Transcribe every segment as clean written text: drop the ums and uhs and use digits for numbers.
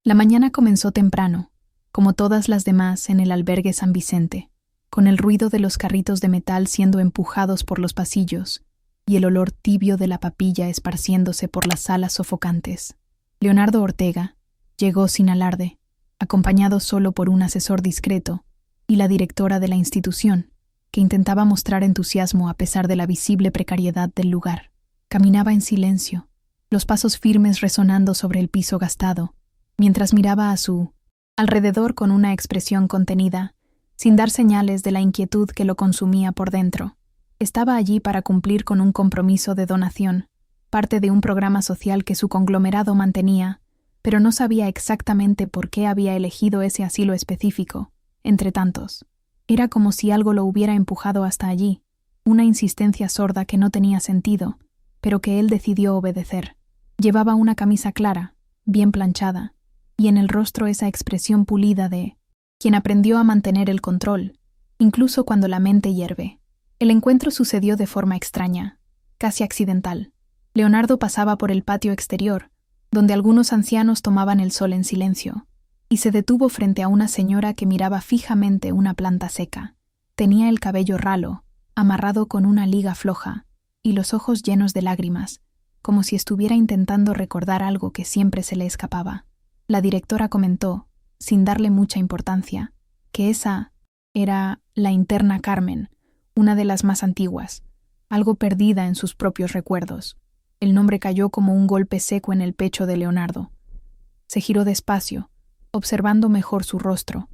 La mañana comenzó temprano, como todas las demás en el albergue San Vicente, con el ruido de los carritos de metal siendo empujados por los pasillos y el olor tibio de la papilla esparciéndose por las salas sofocantes. Leonardo Ortega llegó sin alarde, acompañado solo por un asesor discreto y la directora de la institución, que intentaba mostrar entusiasmo a pesar de la visible precariedad del lugar. Caminaba en silencio, los pasos firmes resonando sobre el piso gastado, mientras miraba a su alrededor con una expresión contenida, sin dar señales de la inquietud que lo consumía por dentro. Estaba allí para cumplir con un compromiso de donación, parte de un programa social que su conglomerado mantenía, pero no sabía exactamente por qué había elegido ese asilo específico, entre tantos. Era como si algo lo hubiera empujado hasta allí, una insistencia sorda que no tenía sentido, pero que él decidió obedecer. Llevaba una camisa clara, bien planchada, y en el rostro esa expresión pulida de quien aprendió a mantener el control, incluso cuando la mente hierve. El encuentro sucedió de forma extraña, casi accidental. Leonardo pasaba por el patio exterior, donde algunos ancianos tomaban el sol en silencio, y se detuvo frente a una señora que miraba fijamente una planta seca. Tenía el cabello ralo, amarrado con una liga floja, y los ojos llenos de lágrimas, como si estuviera intentando recordar algo que siempre se le escapaba. La directora comentó, sin darle mucha importancia, que esa era la interna Carmen, una de las más antiguas, algo perdida en sus propios recuerdos. El nombre cayó como un golpe seco en el pecho de Leonardo. Se giró despacio, observando mejor su rostro,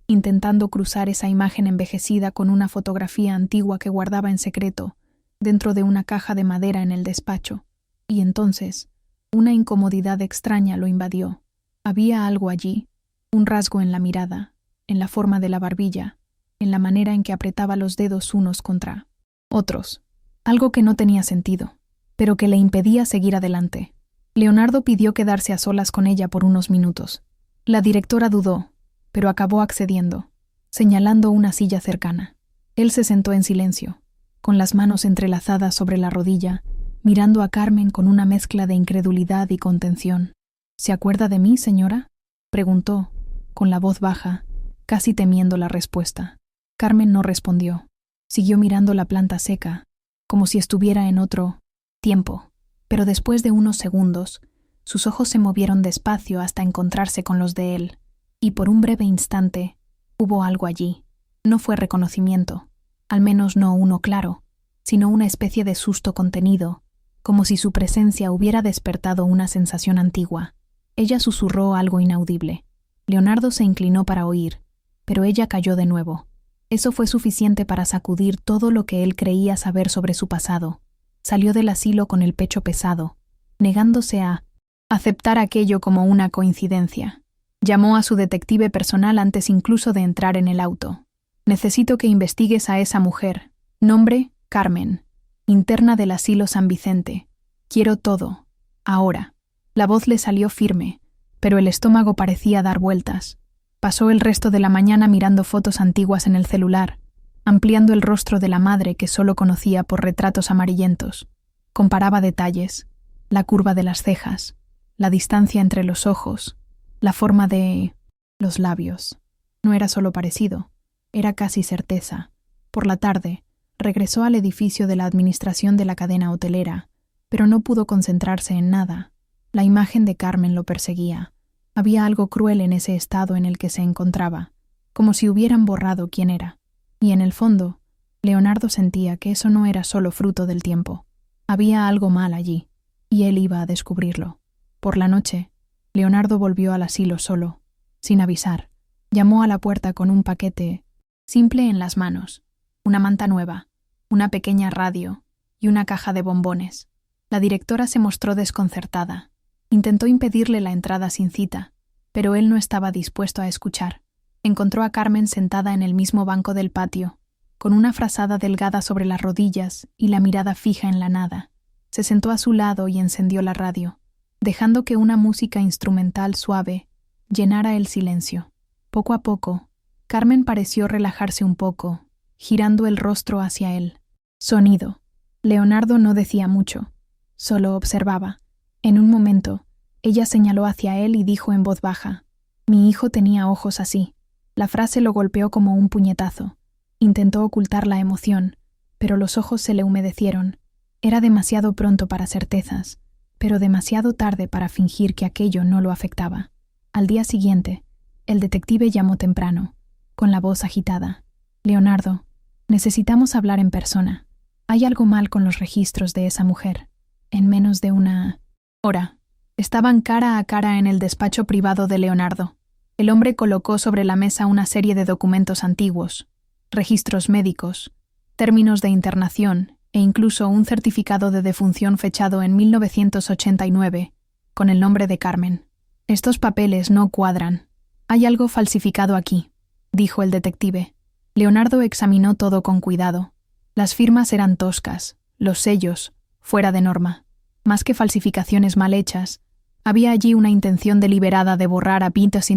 intentando cruzar esa imagen envejecida con una fotografía antigua que guardaba en secreto, dentro de una caja de madera en el despacho. Y entonces, una incomodidad extraña lo invadió. Había algo allí, un rasgo en la mirada, en la forma de la barbilla, en la manera en que apretaba los dedos unos contra otros. Algo que no tenía sentido, pero que le impedía seguir adelante. Leonardo pidió quedarse a solas con ella por unos minutos. La directora dudó, pero acabó accediendo, señalando una silla cercana. Él se sentó en silencio, con las manos entrelazadas sobre la rodilla, mirando a Carmen con una mezcla de incredulidad y contención. ¿Se acuerda de mí, señora?, preguntó, con la voz baja, casi temiendo la respuesta. Carmen no respondió. Siguió mirando la planta seca, como si estuviera en otro tiempo, pero después de unos segundos, sus ojos se movieron despacio hasta encontrarse con los de él, y por un breve instante hubo algo allí. No fue reconocimiento, al menos no uno claro, sino una especie de susto contenido, como si su presencia hubiera despertado una sensación antigua. Ella susurró algo inaudible. Leonardo se inclinó para oír, pero ella cayó de nuevo. Eso fue suficiente para sacudir todo lo que él creía saber sobre su pasado. Salió del asilo con el pecho pesado, negándose a aceptar aquello como una coincidencia. Llamó a su detective personal antes incluso de entrar en el auto. «Necesito que investigues a esa mujer. Nombre, Carmen. Interna del asilo San Vicente. Quiero todo. Ahora». La voz le salió firme, pero el estómago parecía dar vueltas. Pasó el resto de la mañana mirando fotos antiguas en el celular, ampliando el rostro de la madre que solo conocía por retratos amarillentos. Comparaba detalles, la curva de las cejas, la distancia entre los ojos, la forma de los labios. No era solo parecido, era casi certeza. Por la tarde, regresó al edificio de la administración de la cadena hotelera, pero no pudo concentrarse en nada. La imagen de Carmen lo perseguía. Había algo cruel en ese estado en el que se encontraba, como si hubieran borrado quién era. Y en el fondo, Leonardo sentía que eso no era solo fruto del tiempo. Había algo mal allí, y él iba a descubrirlo. Por la noche, Leonardo volvió al asilo solo, sin avisar. Llamó a la puerta con un paquete simple en las manos, una manta nueva, una pequeña radio y una caja de bombones. La directora se mostró desconcertada. Intentó impedirle la entrada sin cita, pero él no estaba dispuesto a escuchar. Encontró a Carmen sentada en el mismo banco del patio, con una frazada delgada sobre las rodillas y la mirada fija en la nada. Se sentó a su lado y encendió la radio, dejando que una música instrumental suave llenara el silencio. Poco a poco, Carmen pareció relajarse un poco, girando el rostro hacia él. Sonido. Leonardo no decía mucho, solo observaba. En un momento, Ella señaló hacia él y dijo en voz baja: «Mi hijo tenía ojos así». La frase lo golpeó como un puñetazo. Intentó ocultar la emoción, pero los ojos se le humedecieron. Era demasiado pronto para certezas, pero demasiado tarde para fingir que aquello no lo afectaba. Al día siguiente, el detective llamó temprano, con la voz agitada. «Leonardo, necesitamos hablar en persona. Hay algo mal con los registros de esa mujer». En menos de una hora, estaban cara a cara en el despacho privado de Leonardo. El hombre colocó sobre la mesa una serie de documentos antiguos, registros médicos, términos de internación e incluso un certificado de defunción fechado en 1989, con el nombre de Carmen. «Estos papeles no cuadran. Hay algo falsificado aquí», dijo el detective. Leonardo examinó todo con cuidado. Las firmas eran toscas, los sellos, fuera de norma. Más que falsificaciones mal hechas, había allí una intención deliberada de borrar a Pintos.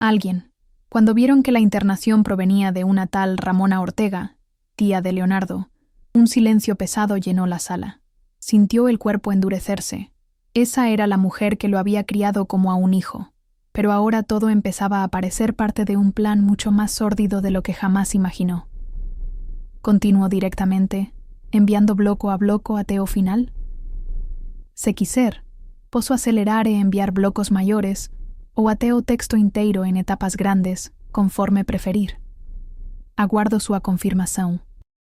Alguien, cuando vieron que la internación provenía de una tal Ramona Ortega, tía de Leonardo, un silencio pesado llenó la sala. Sintió el cuerpo endurecerse. Esa era la mujer que lo había criado como a un hijo, pero ahora todo empezaba a parecer parte de un plan mucho más sórdido de lo que jamás imaginó. Continuó directamente, enviando bloco a bloco a Teo final. Se quiser, posso acelerar e enviar blocos mayores ou até o texto inteiro en etapas grandes, conforme preferir. Aguardo sua confirmação.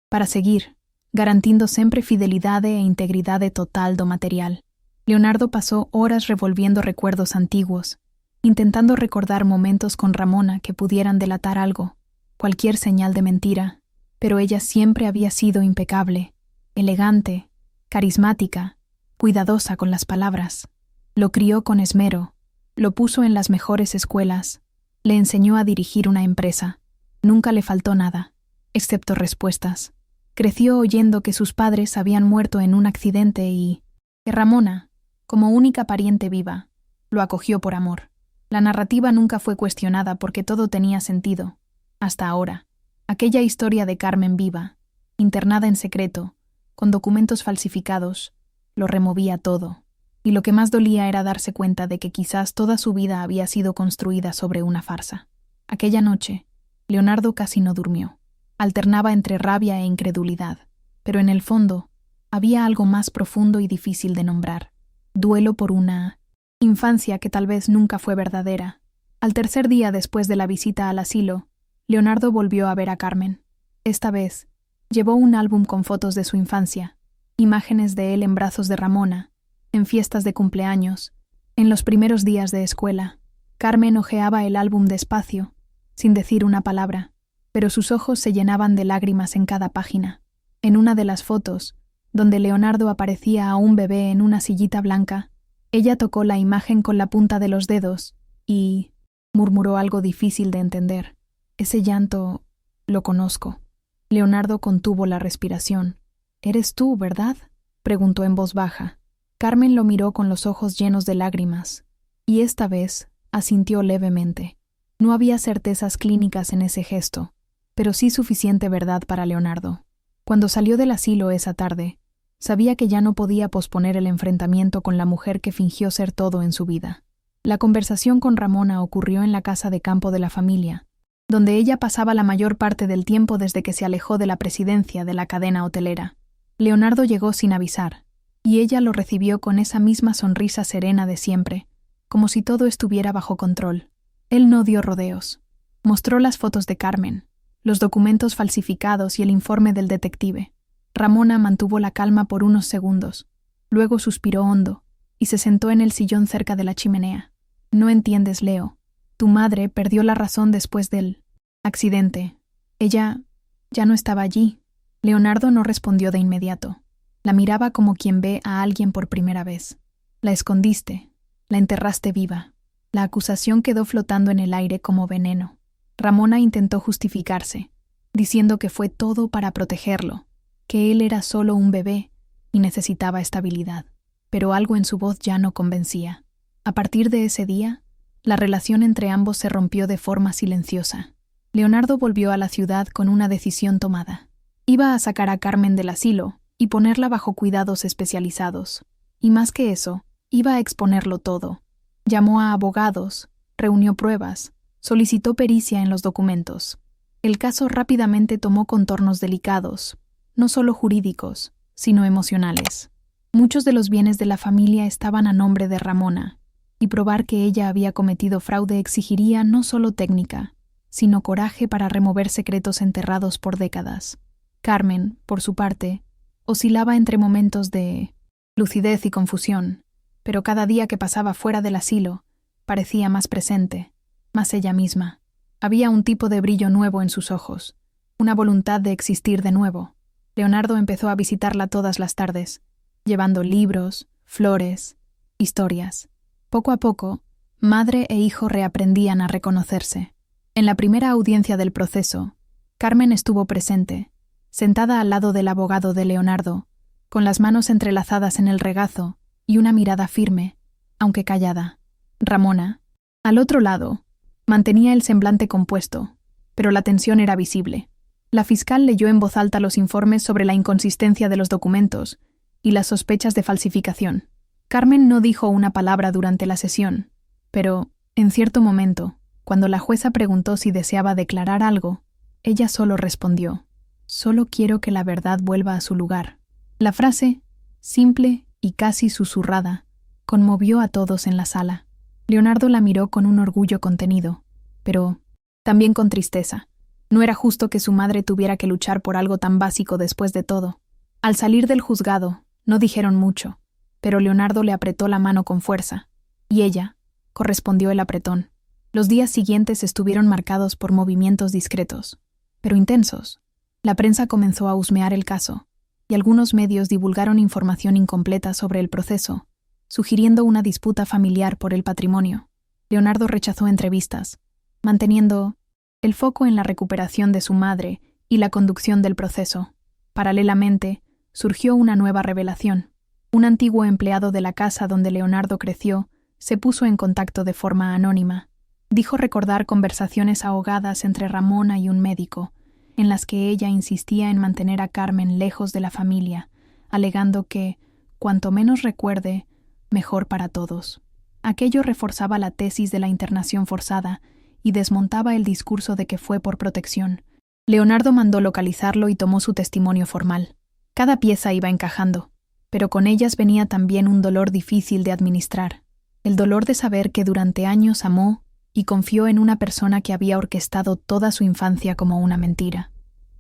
Para seguir, garantindo sempre fidelidade e integridade total do material. Leonardo pasó horas revolviendo recuerdos antiguos, intentando recordar momentos con Ramona que pudieran delatar algo, cualquier señal de mentira, pero ella siempre había sido impecable, elegante, carismática, cuidadosa con las palabras. Lo crió con esmero, lo puso en las mejores escuelas, le enseñó a dirigir una empresa. Nunca le faltó nada, excepto respuestas. Creció oyendo que sus padres habían muerto en un accidente y que Ramona, como única pariente viva, lo acogió por amor. La narrativa nunca fue cuestionada porque todo tenía sentido. Hasta ahora, aquella historia de Carmen viva, internada en secreto, con documentos falsificados, lo removía todo, y lo que más dolía era darse cuenta de que quizás toda su vida había sido construida sobre una farsa. Aquella noche, Leonardo casi no durmió. Alternaba entre rabia e incredulidad, pero en el fondo había algo más profundo y difícil de nombrar. Duelo por una infancia que tal vez nunca fue verdadera. Al tercer día después de la visita al asilo, Leonardo volvió a ver a Carmen. Esta vez, llevó un álbum con fotos de su infancia, imágenes de él en brazos de Ramona, en fiestas de cumpleaños, en los primeros días de escuela. Carmen hojeaba el álbum despacio, sin decir una palabra, pero sus ojos se llenaban de lágrimas en cada página. En una de las fotos, donde Leonardo aparecía a un bebé en una sillita blanca, ella tocó la imagen con la punta de los dedos y murmuró algo difícil de entender. «Ese llanto lo conozco». Leonardo contuvo la respiración. «¿Eres tú, verdad?», preguntó en voz baja. Carmen lo miró con los ojos llenos de lágrimas, y esta vez asintió levemente. No había certezas clínicas en ese gesto, pero sí suficiente verdad para Leonardo. Cuando salió del asilo esa tarde, sabía que ya no podía posponer el enfrentamiento con la mujer que fingió ser todo en su vida. La conversación con Ramona ocurrió en la casa de campo de la familia, donde ella pasaba la mayor parte del tiempo desde que se alejó de la presidencia de la cadena hotelera. Leonardo llegó sin avisar, y ella lo recibió con esa misma sonrisa serena de siempre, como si todo estuviera bajo control. Él no dio rodeos. Mostró las fotos de Carmen, los documentos falsificados y el informe del detective. Ramona mantuvo la calma por unos segundos, luego suspiró hondo y se sentó en el sillón cerca de la chimenea. «No entiendes, Leo. Tu madre perdió la razón después del accidente. Ella ya no estaba allí». Leonardo no respondió de inmediato. La miraba como quien ve a alguien por primera vez. «La escondiste, la enterraste viva». La acusación quedó flotando en el aire como veneno. Ramona intentó justificarse, diciendo que fue todo para protegerlo, que él era solo un bebé y necesitaba estabilidad, pero algo en su voz ya no convencía. A partir de ese día, la relación entre ambos se rompió de forma silenciosa. Leonardo volvió a la ciudad con una decisión tomada. Iba a sacar a Carmen del asilo y ponerla bajo cuidados especializados. Y más que eso, Iba a exponerlo todo. Llamó a abogados, reunió pruebas, solicitó pericia en los documentos. El caso rápidamente tomó contornos delicados, no solo jurídicos, sino emocionales. Muchos de los bienes de la familia estaban a nombre de Ramona, y probar que ella había cometido fraude exigiría no solo técnica, sino coraje para remover secretos enterrados por décadas. Carmen, por su parte, oscilaba entre momentos de lucidez y confusión, pero cada día que pasaba fuera del asilo parecía más presente, más ella misma. Había un tipo de brillo nuevo en sus ojos, una voluntad de existir de nuevo. Leonardo empezó a visitarla todas las tardes, llevando libros, flores, historias. Poco a poco, madre e hijo reaprendían a reconocerse. En la primera audiencia del proceso, Carmen estuvo presente, sentada al lado del abogado de Leonardo, con las manos entrelazadas en el regazo y una mirada firme, aunque callada. Ramona, al otro lado, mantenía el semblante compuesto, pero la tensión era visible. La fiscal leyó en voz alta los informes sobre la inconsistencia de los documentos y las sospechas de falsificación. Carmen no dijo una palabra durante la sesión, pero, en cierto momento, cuando la jueza preguntó si deseaba declarar algo, ella solo respondió: «Solo quiero que la verdad vuelva a su lugar». La frase, simple y casi susurrada, conmovió a todos en la sala. Leonardo la miró con un orgullo contenido, pero también con tristeza. No era justo que su madre tuviera que luchar por algo tan básico después de todo. Al salir del juzgado, no dijeron mucho, pero Leonardo le apretó la mano con fuerza, y ella correspondió el apretón. Los días siguientes estuvieron marcados por movimientos discretos, pero intensos. La prensa comenzó a husmear el caso, y algunos medios divulgaron información incompleta sobre el proceso, sugiriendo una disputa familiar por el patrimonio. Leonardo rechazó entrevistas, manteniendo el foco en la recuperación de su madre y la conducción del proceso. Paralelamente, surgió una nueva revelación. Un antiguo empleado de la casa donde Leonardo creció se puso en contacto de forma anónima. Dijo recordar conversaciones ahogadas entre Ramona y un médico, en las que ella insistía en mantener a Carmen lejos de la familia, alegando que, cuanto menos recuerde, mejor para todos. Aquello reforzaba la tesis de la internación forzada y desmontaba el discurso de que fue por protección. Leonardo mandó localizarlo y tomó su testimonio formal. Cada pieza iba encajando, pero con ellas venía también un dolor difícil de administrar, el dolor de saber que durante años amó y confió en una persona que había orquestado toda su infancia como una mentira.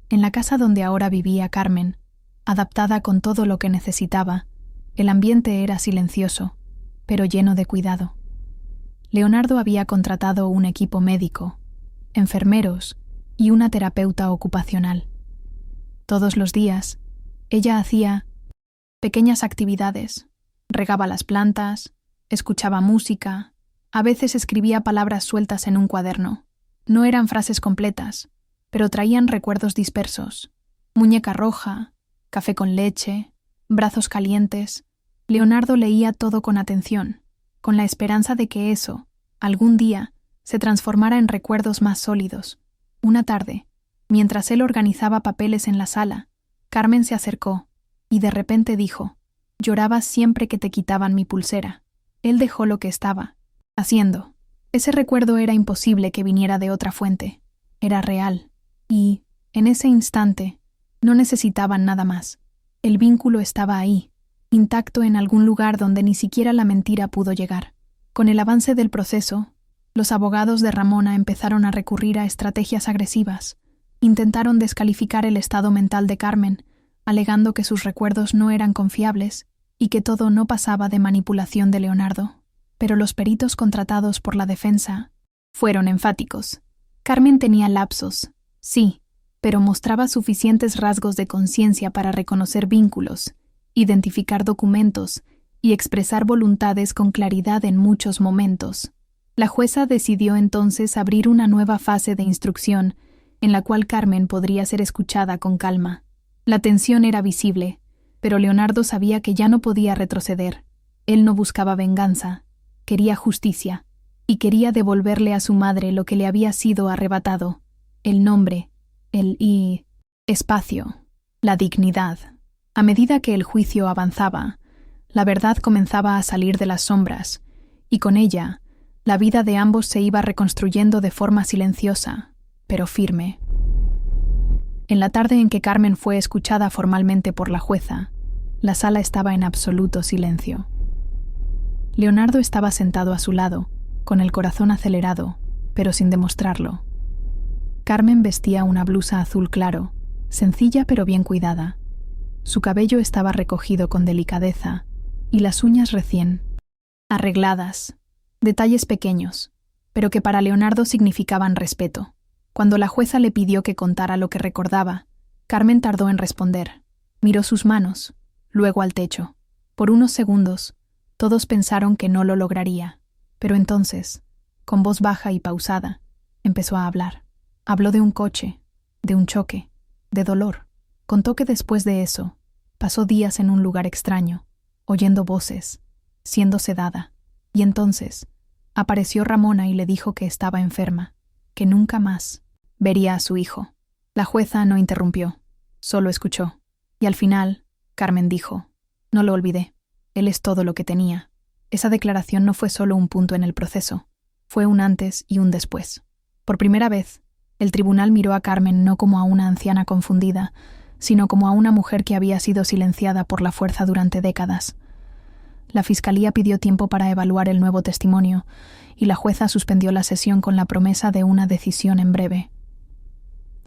En la casa donde ahora vivía Carmen, adaptada con todo lo que necesitaba, el ambiente era silencioso, pero lleno de cuidado. Leonardo había contratado un equipo médico, enfermeros y una terapeuta ocupacional. Todos los días, ella hacía pequeñas actividades, regaba las plantas, escuchaba música, a veces escribía palabras sueltas en un cuaderno. No eran frases completas, pero traían recuerdos dispersos. Muñeca roja, café con leche, brazos calientes. Leonardo leía todo con atención, con la esperanza de que eso, algún día, se transformara en recuerdos más sólidos. Una tarde, mientras él organizaba papeles en la sala, Carmen se acercó y de repente dijo: «Llorabas siempre que te quitaban mi pulsera». Él dejó lo que estaba haciendo. Ese recuerdo era imposible que viniera de otra fuente. Era real. Y, en ese instante, no necesitaban nada más. El vínculo estaba ahí, intacto en algún lugar donde ni siquiera la mentira pudo llegar. Con el avance del proceso, los abogados de Ramona empezaron a recurrir a estrategias agresivas. Intentaron descalificar el estado mental de Carmen, alegando que sus recuerdos no eran confiables y que todo no pasaba de manipulación de Leonardo. Pero los peritos contratados por la defensa fueron enfáticos. Carmen tenía lapsos, sí, pero mostraba suficientes rasgos de conciencia para reconocer vínculos, identificar documentos y expresar voluntades con claridad en muchos momentos. La jueza decidió entonces abrir una nueva fase de instrucción en la cual Carmen podría ser escuchada con calma. La tensión era visible, pero Leonardo sabía que ya no podía retroceder. Él no buscaba venganza. Quería justicia, y quería devolverle a su madre lo que le había sido arrebatado: el nombre, el espacio, la dignidad. A medida que el juicio avanzaba, La verdad comenzaba a salir de las sombras, y con ella, la vida de ambos se iba reconstruyendo de forma silenciosa, pero firme. En la tarde en que Carmen fue escuchada formalmente por la jueza, la sala estaba en absoluto silencio. Leonardo estaba sentado a su lado, con el corazón acelerado, pero sin demostrarlo. Carmen vestía una blusa azul claro, sencilla pero bien cuidada. Su cabello estaba recogido con delicadeza, y las uñas recién arregladas. Detalles pequeños, pero que para Leonardo significaban respeto. Cuando la jueza le pidió que contara lo que recordaba, Carmen tardó en responder. Miró sus manos, luego al techo. Por unos segundos, todos pensaron que no lo lograría, pero entonces, con voz baja y pausada, empezó a hablar. Habló de un coche, de un choque, de dolor. Contó que después de eso, pasó días en un lugar extraño, oyendo voces, siendo sedada, y entonces apareció Ramona y le dijo que estaba enferma, que nunca más vería a su hijo. La jueza no interrumpió, solo escuchó, y al final, Carmen dijo: «No lo olvidé, él es todo lo que tenía». Esa declaración no fue solo un punto en el proceso, fue un antes y un después. Por primera vez, el tribunal miró a Carmen no como a una anciana confundida, sino como a una mujer que había sido silenciada por la fuerza durante décadas. La fiscalía pidió tiempo para evaluar el nuevo testimonio, y la jueza suspendió la sesión con la promesa de una decisión en breve.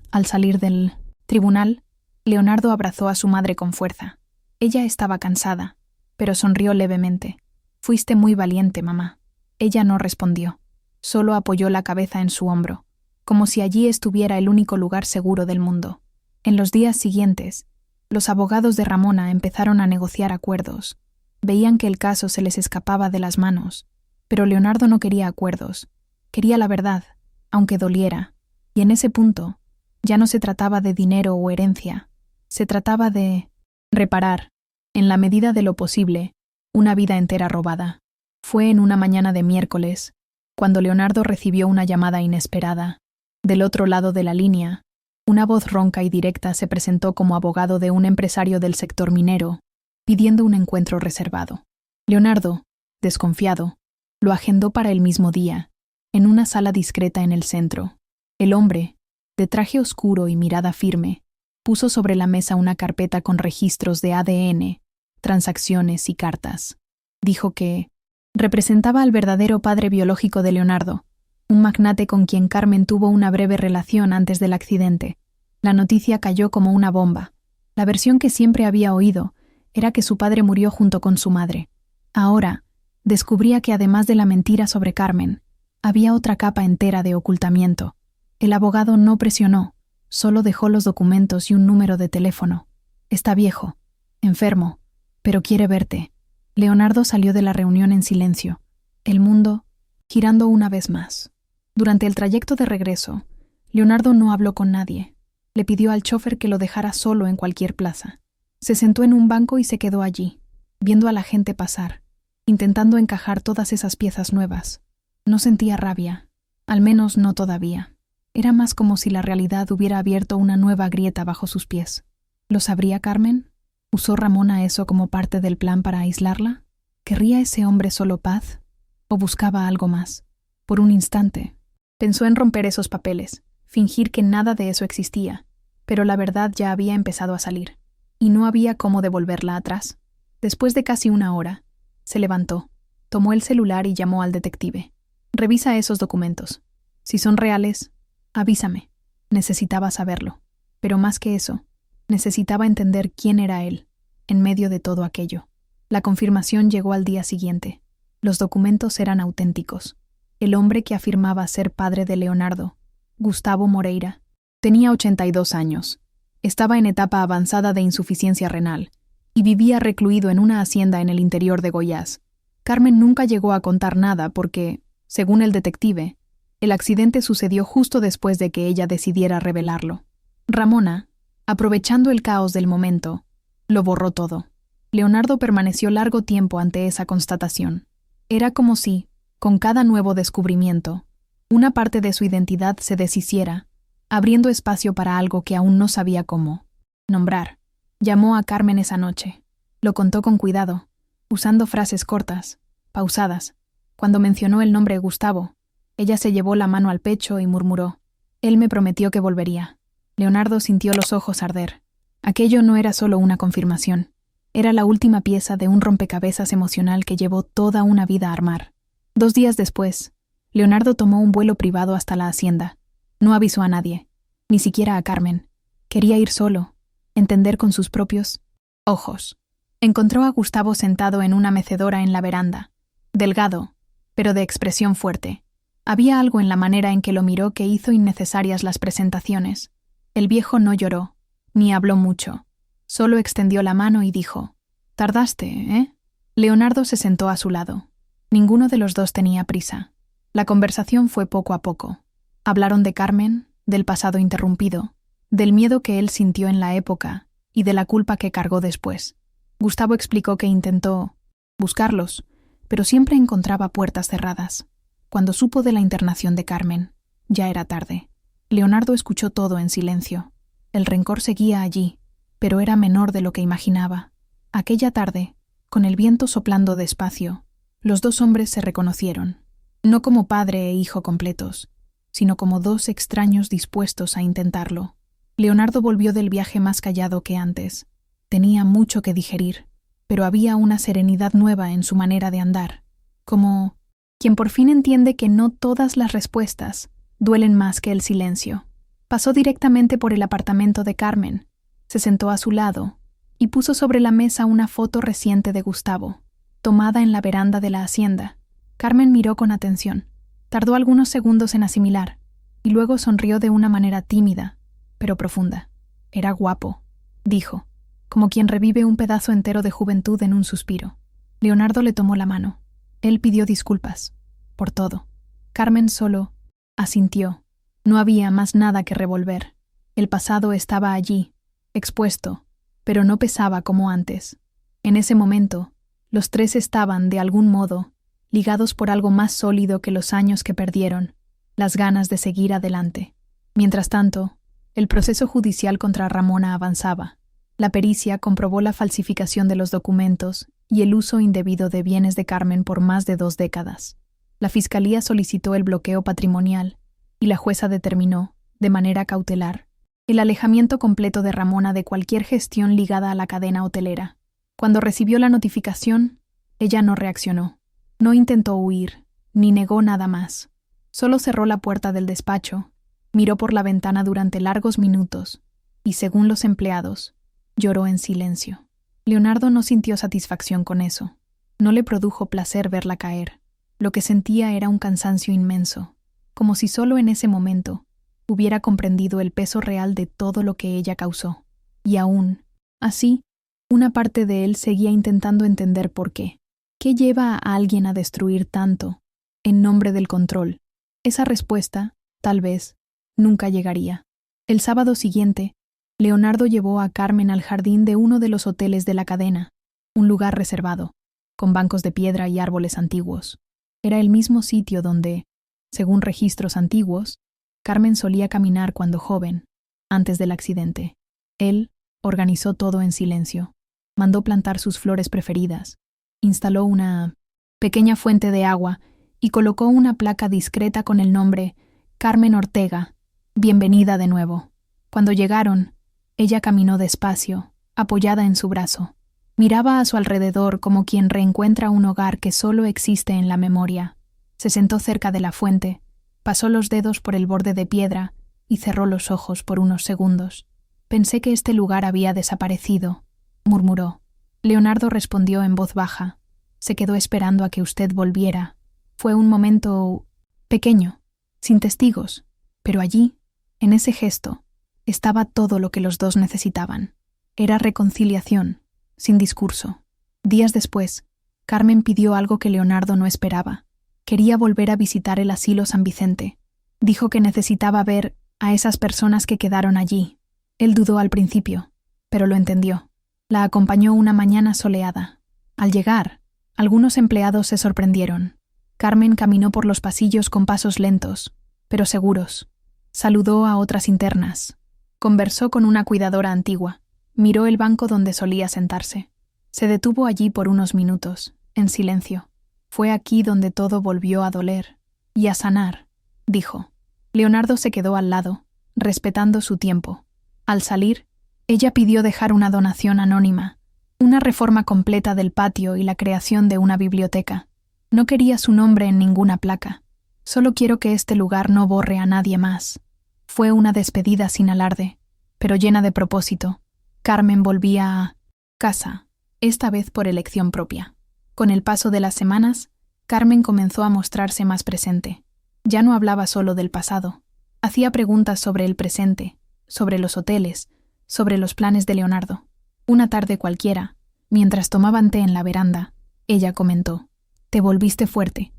Al salir del tribunal, Leonardo abrazó a su madre con fuerza. Ella estaba cansada, pero sonrió levemente. «Fuiste muy valiente, mamá». Ella no respondió, solo apoyó la cabeza en su hombro, como si allí estuviera el único lugar seguro del mundo. En los días siguientes, los abogados de Ramona empezaron a negociar acuerdos. Veían que el caso se les escapaba de las manos, pero Leonardo no quería acuerdos, quería la verdad, aunque doliera, y en ese punto ya no se trataba de dinero o herencia, se trataba de reparar, en la medida de lo posible, una vida entera robada. Fue en una mañana de miércoles, cuando Leonardo recibió una llamada inesperada. Del otro lado de la línea, una voz ronca y directa se presentó como abogado de un empresario del sector minero, pidiendo un encuentro reservado. Leonardo, desconfiado, lo agendó para el mismo día, en una sala discreta en el centro. El hombre, de traje oscuro y mirada firme, puso sobre la mesa una carpeta con registros de ADN, transacciones y cartas. Dijo que representaba al verdadero padre biológico de Leonardo, un magnate con quien Carmen tuvo una breve relación antes del accidente. La noticia cayó como una bomba. La versión que siempre había oído era que su padre murió junto con su madre. Ahora, descubría que además de la mentira sobre Carmen, había otra capa entera de ocultamiento. El abogado no presionó, solo dejó los documentos y un número de teléfono. «Está viejo, enfermo, pero quiere verte». Leonardo salió de la reunión en silencio, el mundo girando una vez más. Durante el trayecto de regreso, Leonardo no habló con nadie. Le pidió al chofer que lo dejara solo en cualquier plaza. Se sentó en un banco y se quedó allí, viendo a la gente pasar, intentando encajar todas esas piezas nuevas. No sentía rabia, al menos no todavía. Era más como si la realidad hubiera abierto una nueva grieta bajo sus pies. ¿Lo sabría Carmen? ¿Usó Ramona eso como parte del plan para aislarla? ¿Querría ese hombre solo paz? ¿O buscaba algo más? Por un instante, pensó en romper esos papeles, fingir que nada de eso existía, pero la verdad ya había empezado a salir, y no había cómo devolverla atrás. Después de casi una hora, se levantó, tomó el celular y llamó al detective. «Revisa esos documentos. Si son reales, avísame». Necesitaba saberlo, pero más que eso, necesitaba entender quién era él, en medio de todo aquello. La confirmación llegó al día siguiente. Los documentos eran auténticos. El hombre que afirmaba ser padre de Leonardo, Gustavo Moreira, tenía 82 años. Estaba en etapa avanzada de insuficiencia renal y vivía recluido en una hacienda en el interior de Goiás. Carmen nunca llegó a contar nada porque, según el detective, el accidente sucedió justo después de que ella decidiera revelarlo. Ramona, aprovechando el caos del momento, lo borró todo. Leonardo permaneció largo tiempo ante esa constatación. Era como si, con cada nuevo descubrimiento, una parte de su identidad se deshiciera, abriendo espacio para algo que aún no sabía cómo nombrar. Llamó a Carmen esa noche. Lo contó con cuidado, usando frases cortas, pausadas. Cuando mencionó el nombre Gustavo, ella se llevó la mano al pecho y murmuró: «Él me prometió que volvería». Leonardo sintió los ojos arder. Aquello no era solo una confirmación. Era la última pieza de un rompecabezas emocional que llevó toda una vida a armar. 2 días después, Leonardo tomó un vuelo privado hasta la hacienda. No avisó a nadie, ni siquiera a Carmen. Quería ir solo, entender con sus propios ojos. Encontró a Gustavo sentado en una mecedora en la veranda, delgado, pero de expresión fuerte. Había algo en la manera en que lo miró que hizo innecesarias las presentaciones. El viejo no lloró, ni habló mucho. Solo extendió la mano y dijo: «Tardaste, ¿eh?». Leonardo se sentó a su lado. Ninguno de los dos tenía prisa. La conversación fue poco a poco. Hablaron de Carmen, del pasado interrumpido, del miedo que él sintió en la época y de la culpa que cargó después. Gustavo explicó que intentó buscarlos, pero siempre encontraba puertas cerradas. Cuando supo de la internación de Carmen, ya era tarde. Leonardo escuchó todo en silencio. El rencor seguía allí, pero era menor de lo que imaginaba. Aquella tarde, con el viento soplando despacio, los 2 hombres se reconocieron, no como padre e hijo completos, sino como 2 extraños dispuestos a intentarlo. Leonardo volvió del viaje más callado que antes. Tenía mucho que digerir, pero había una serenidad nueva en su manera de andar, como quien por fin entiende que no todas las respuestas duelen más que el silencio. Pasó directamente por el apartamento de Carmen, se sentó a su lado y puso sobre la mesa una foto reciente de Gustavo, tomada en la veranda de la hacienda. Carmen miró con atención. Tardó algunos segundos en asimilar, y luego sonrió de una manera tímida, pero profunda. «Era guapo», dijo, como quien revive un pedazo entero de juventud en un suspiro. Leonardo le tomó la mano. Él pidió disculpas, por todo. Carmen solo asintió. No había más nada que revolver. El pasado estaba allí, expuesto, pero no pesaba como antes. En ese momento, los 3 estaban, de algún modo, ligados por algo más sólido que los años que perdieron, las ganas de seguir adelante. Mientras tanto, el proceso judicial contra Ramona avanzaba. La pericia comprobó la falsificación de los documentos y el uso indebido de bienes de Carmen por más de 2 décadas. La fiscalía solicitó el bloqueo patrimonial y la jueza determinó, de manera cautelar, el alejamiento completo de Ramona de cualquier gestión ligada a la cadena hotelera. Cuando recibió la notificación, ella no reaccionó. No intentó huir, ni negó nada más. Solo cerró la puerta del despacho, miró por la ventana durante largos minutos y, según los empleados, lloró en silencio. Leonardo no sintió satisfacción con eso. No le produjo placer verla caer. Lo que sentía era un cansancio inmenso, como si solo en ese momento hubiera comprendido el peso real de todo lo que ella causó. Y aún, así, una parte de él seguía intentando entender por qué. ¿Qué lleva a alguien a destruir tanto en nombre del control? Esa respuesta, tal vez, nunca llegaría. El sábado siguiente, Leonardo llevó a Carmen al jardín de uno de los hoteles de la cadena, un lugar reservado, con bancos de piedra y árboles antiguos. Era el mismo sitio donde, según registros antiguos, Carmen solía caminar cuando joven, antes del accidente. Él organizó todo en silencio. Mandó plantar sus flores preferidas, instaló una pequeña fuente de agua y colocó una placa discreta con el nombre Carmen Ortega, bienvenida de nuevo. Cuando llegaron, ella caminó despacio, apoyada en su brazo. Miraba a su alrededor como quien reencuentra un hogar que solo existe en la memoria. Se sentó cerca de la fuente, pasó los dedos por el borde de piedra y cerró los ojos por unos segundos. «Pensé que este lugar había desaparecido», murmuró. Leonardo respondió en voz baja. «Se quedó esperando a que usted volviera. Fue un momento pequeño, sin testigos, pero allí, en ese gesto, estaba todo lo que los 2 necesitaban. Era reconciliación, sin discurso». Días después, Carmen pidió algo que Leonardo no esperaba. Quería volver a visitar el asilo San Vicente. Dijo que necesitaba ver a esas personas que quedaron allí. Él dudó al principio, pero lo entendió. La acompañó una mañana soleada. Al llegar, algunos empleados se sorprendieron. Carmen caminó por los pasillos con pasos lentos, pero seguros. Saludó a otras internas. Conversó con una cuidadora antigua. Miró el banco donde solía sentarse. Se detuvo allí por unos minutos, en silencio. Fue aquí donde todo volvió a doler y a sanar, dijo. Leonardo se quedó al lado, respetando su tiempo. Al salir, ella pidió dejar una donación anónima, una reforma completa del patio y la creación de una biblioteca. No quería su nombre en ninguna placa. Solo quiero que este lugar no borre a nadie más. Fue una despedida sin alarde, pero llena de propósito. Carmen volvía a casa, esta vez por elección propia. Con el paso de las semanas, Carmen comenzó a mostrarse más presente. Ya no hablaba solo del pasado. Hacía preguntas sobre el presente, sobre los hoteles, sobre los planes de Leonardo. Una tarde cualquiera, mientras tomaban té en la veranda, ella comentó: «Te volviste fuerte,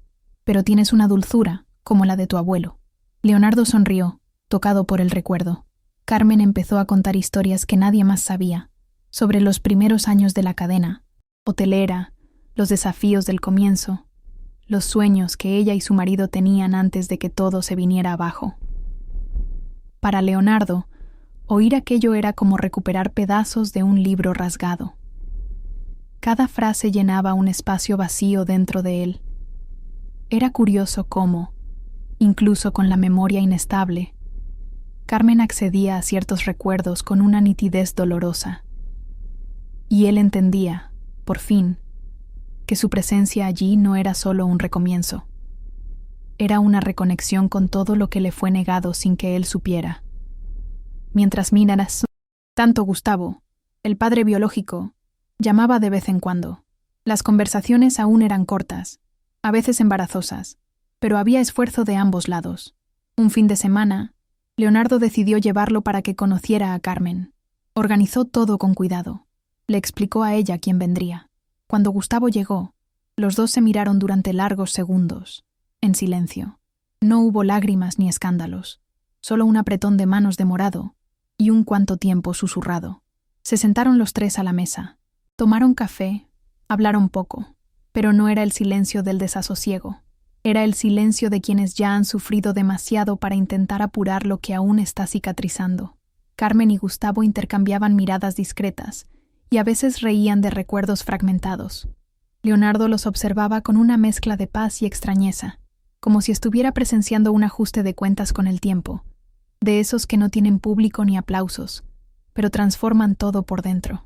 pero tienes una dulzura como la de tu abuelo». Leonardo sonrió, tocado por el recuerdo. Carmen empezó a contar historias que nadie más sabía, sobre los primeros años de la cadena, hotelera, los desafíos del comienzo, los sueños que ella y su marido tenían antes de que todo se viniera abajo. Para Leonardo, oír aquello era como recuperar pedazos de un libro rasgado. Cada frase llenaba un espacio vacío dentro de él. Era curioso cómo, incluso con la memoria inestable, Carmen accedía a ciertos recuerdos con una nitidez dolorosa. Y él entendía, por fin, que su presencia allí no era solo un recomienzo. Era una reconexión con todo lo que le fue negado sin que él supiera. Mientras Minas, tanto Gustavo, el padre biológico, llamaba de vez en cuando. Las conversaciones aún eran cortas, a veces embarazosas, pero había esfuerzo de ambos lados. Un fin de semana, Leonardo decidió llevarlo para que conociera a Carmen. Organizó todo con cuidado. Le explicó a ella quién vendría. Cuando Gustavo llegó, los dos se miraron durante largos segundos, en silencio. No hubo lágrimas ni escándalos, solo un apretón de manos demorado y un cuánto tiempo susurrado. Se sentaron los tres a la mesa. Tomaron café, hablaron poco, pero no era el silencio del desasosiego. Era el silencio de quienes ya han sufrido demasiado para intentar apurar lo que aún está cicatrizando. Carmen y Gustavo intercambiaban miradas discretas y a veces reían de recuerdos fragmentados. Leonardo los observaba con una mezcla de paz y extrañeza, como si estuviera presenciando un ajuste de cuentas con el tiempo, de esos que no tienen público ni aplausos, pero transforman todo por dentro.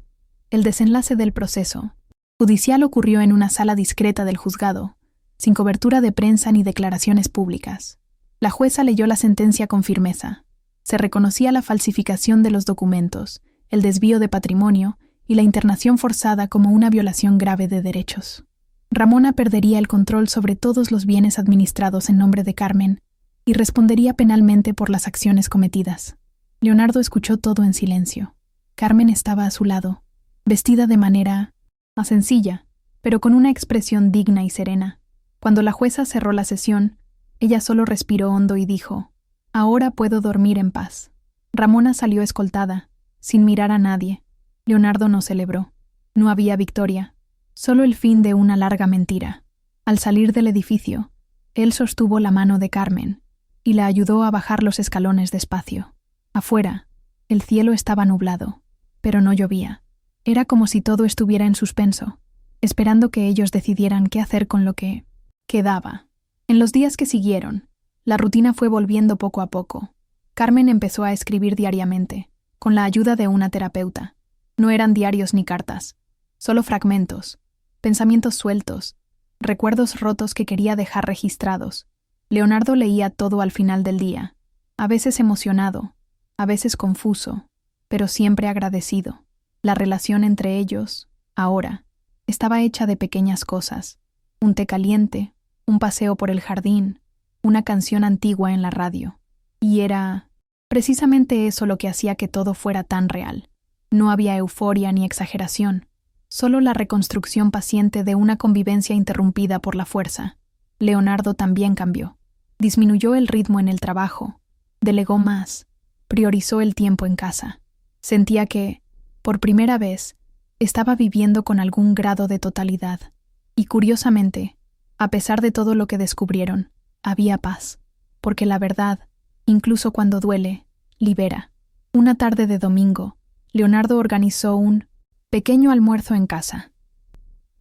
El desenlace del proceso judicial ocurrió en una sala discreta del juzgado, sin cobertura de prensa ni declaraciones públicas. La jueza leyó la sentencia con firmeza. Se reconocía la falsificación de los documentos, el desvío de patrimonio y la internación forzada como una violación grave de derechos. Ramona perdería el control sobre todos los bienes administrados en nombre de Carmen y respondería penalmente por las acciones cometidas. Leonardo escuchó todo en silencio. Carmen estaba a su lado, vestida de manera más sencilla, pero con una expresión digna y serena. Cuando la jueza cerró la sesión, ella solo respiró hondo y dijo: «Ahora puedo dormir en paz». Ramona salió escoltada, sin mirar a nadie. Leonardo no celebró. No había victoria, solo el fin de una larga mentira. Al salir del edificio, él sostuvo la mano de Carmen y la ayudó a bajar los escalones despacio. Afuera, el cielo estaba nublado, pero no llovía. Era como si todo estuviera en suspenso, esperando que ellos decidieran qué hacer con lo que quedaba. En los días que siguieron, la rutina fue volviendo poco a poco. Carmen empezó a escribir diariamente, con la ayuda de una terapeuta. No eran diarios ni cartas, solo fragmentos, pensamientos sueltos, recuerdos rotos que quería dejar registrados. Leonardo leía todo al final del día, a veces emocionado, a veces confuso, pero siempre agradecido. La relación entre ellos, ahora, estaba hecha de pequeñas cosas: un té caliente, un paseo por el jardín, una canción antigua en la radio. Y era precisamente eso lo que hacía que todo fuera tan real. No había euforia ni exageración, solo la reconstrucción paciente de una convivencia interrumpida por la fuerza. Leonardo también cambió. Disminuyó el ritmo en el trabajo, delegó más, priorizó el tiempo en casa. Sentía que, por primera vez, estaba viviendo con algún grado de totalidad. Y curiosamente, a pesar de todo lo que descubrieron, había paz, porque la verdad, incluso cuando duele, libera. Una tarde de domingo, Leonardo organizó un pequeño almuerzo en casa.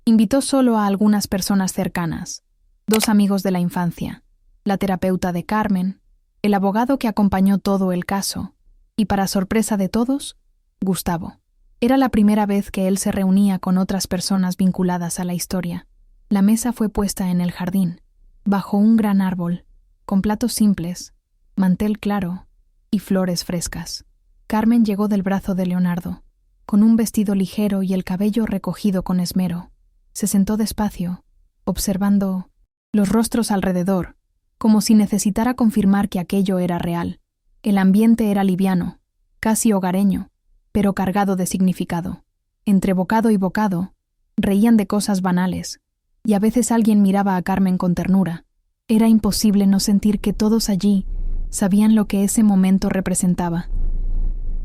Invitó solo a algunas personas cercanas, 2 amigos de la infancia, la terapeuta de Carmen, el abogado que acompañó todo el caso, y para sorpresa de todos, Gustavo. Era la primera vez que él se reunía con otras personas vinculadas a la historia. La mesa fue puesta en el jardín, bajo un gran árbol, con platos simples, mantel claro y flores frescas. Carmen llegó del brazo de Leonardo, con un vestido ligero y el cabello recogido con esmero. Se sentó despacio, observando los rostros alrededor, como si necesitara confirmar que aquello era real. El ambiente era liviano, casi hogareño, pero cargado de significado. Entre bocado y bocado, reían de cosas banales, y a veces alguien miraba a Carmen con ternura. Era imposible no sentir que todos allí sabían lo que ese momento representaba.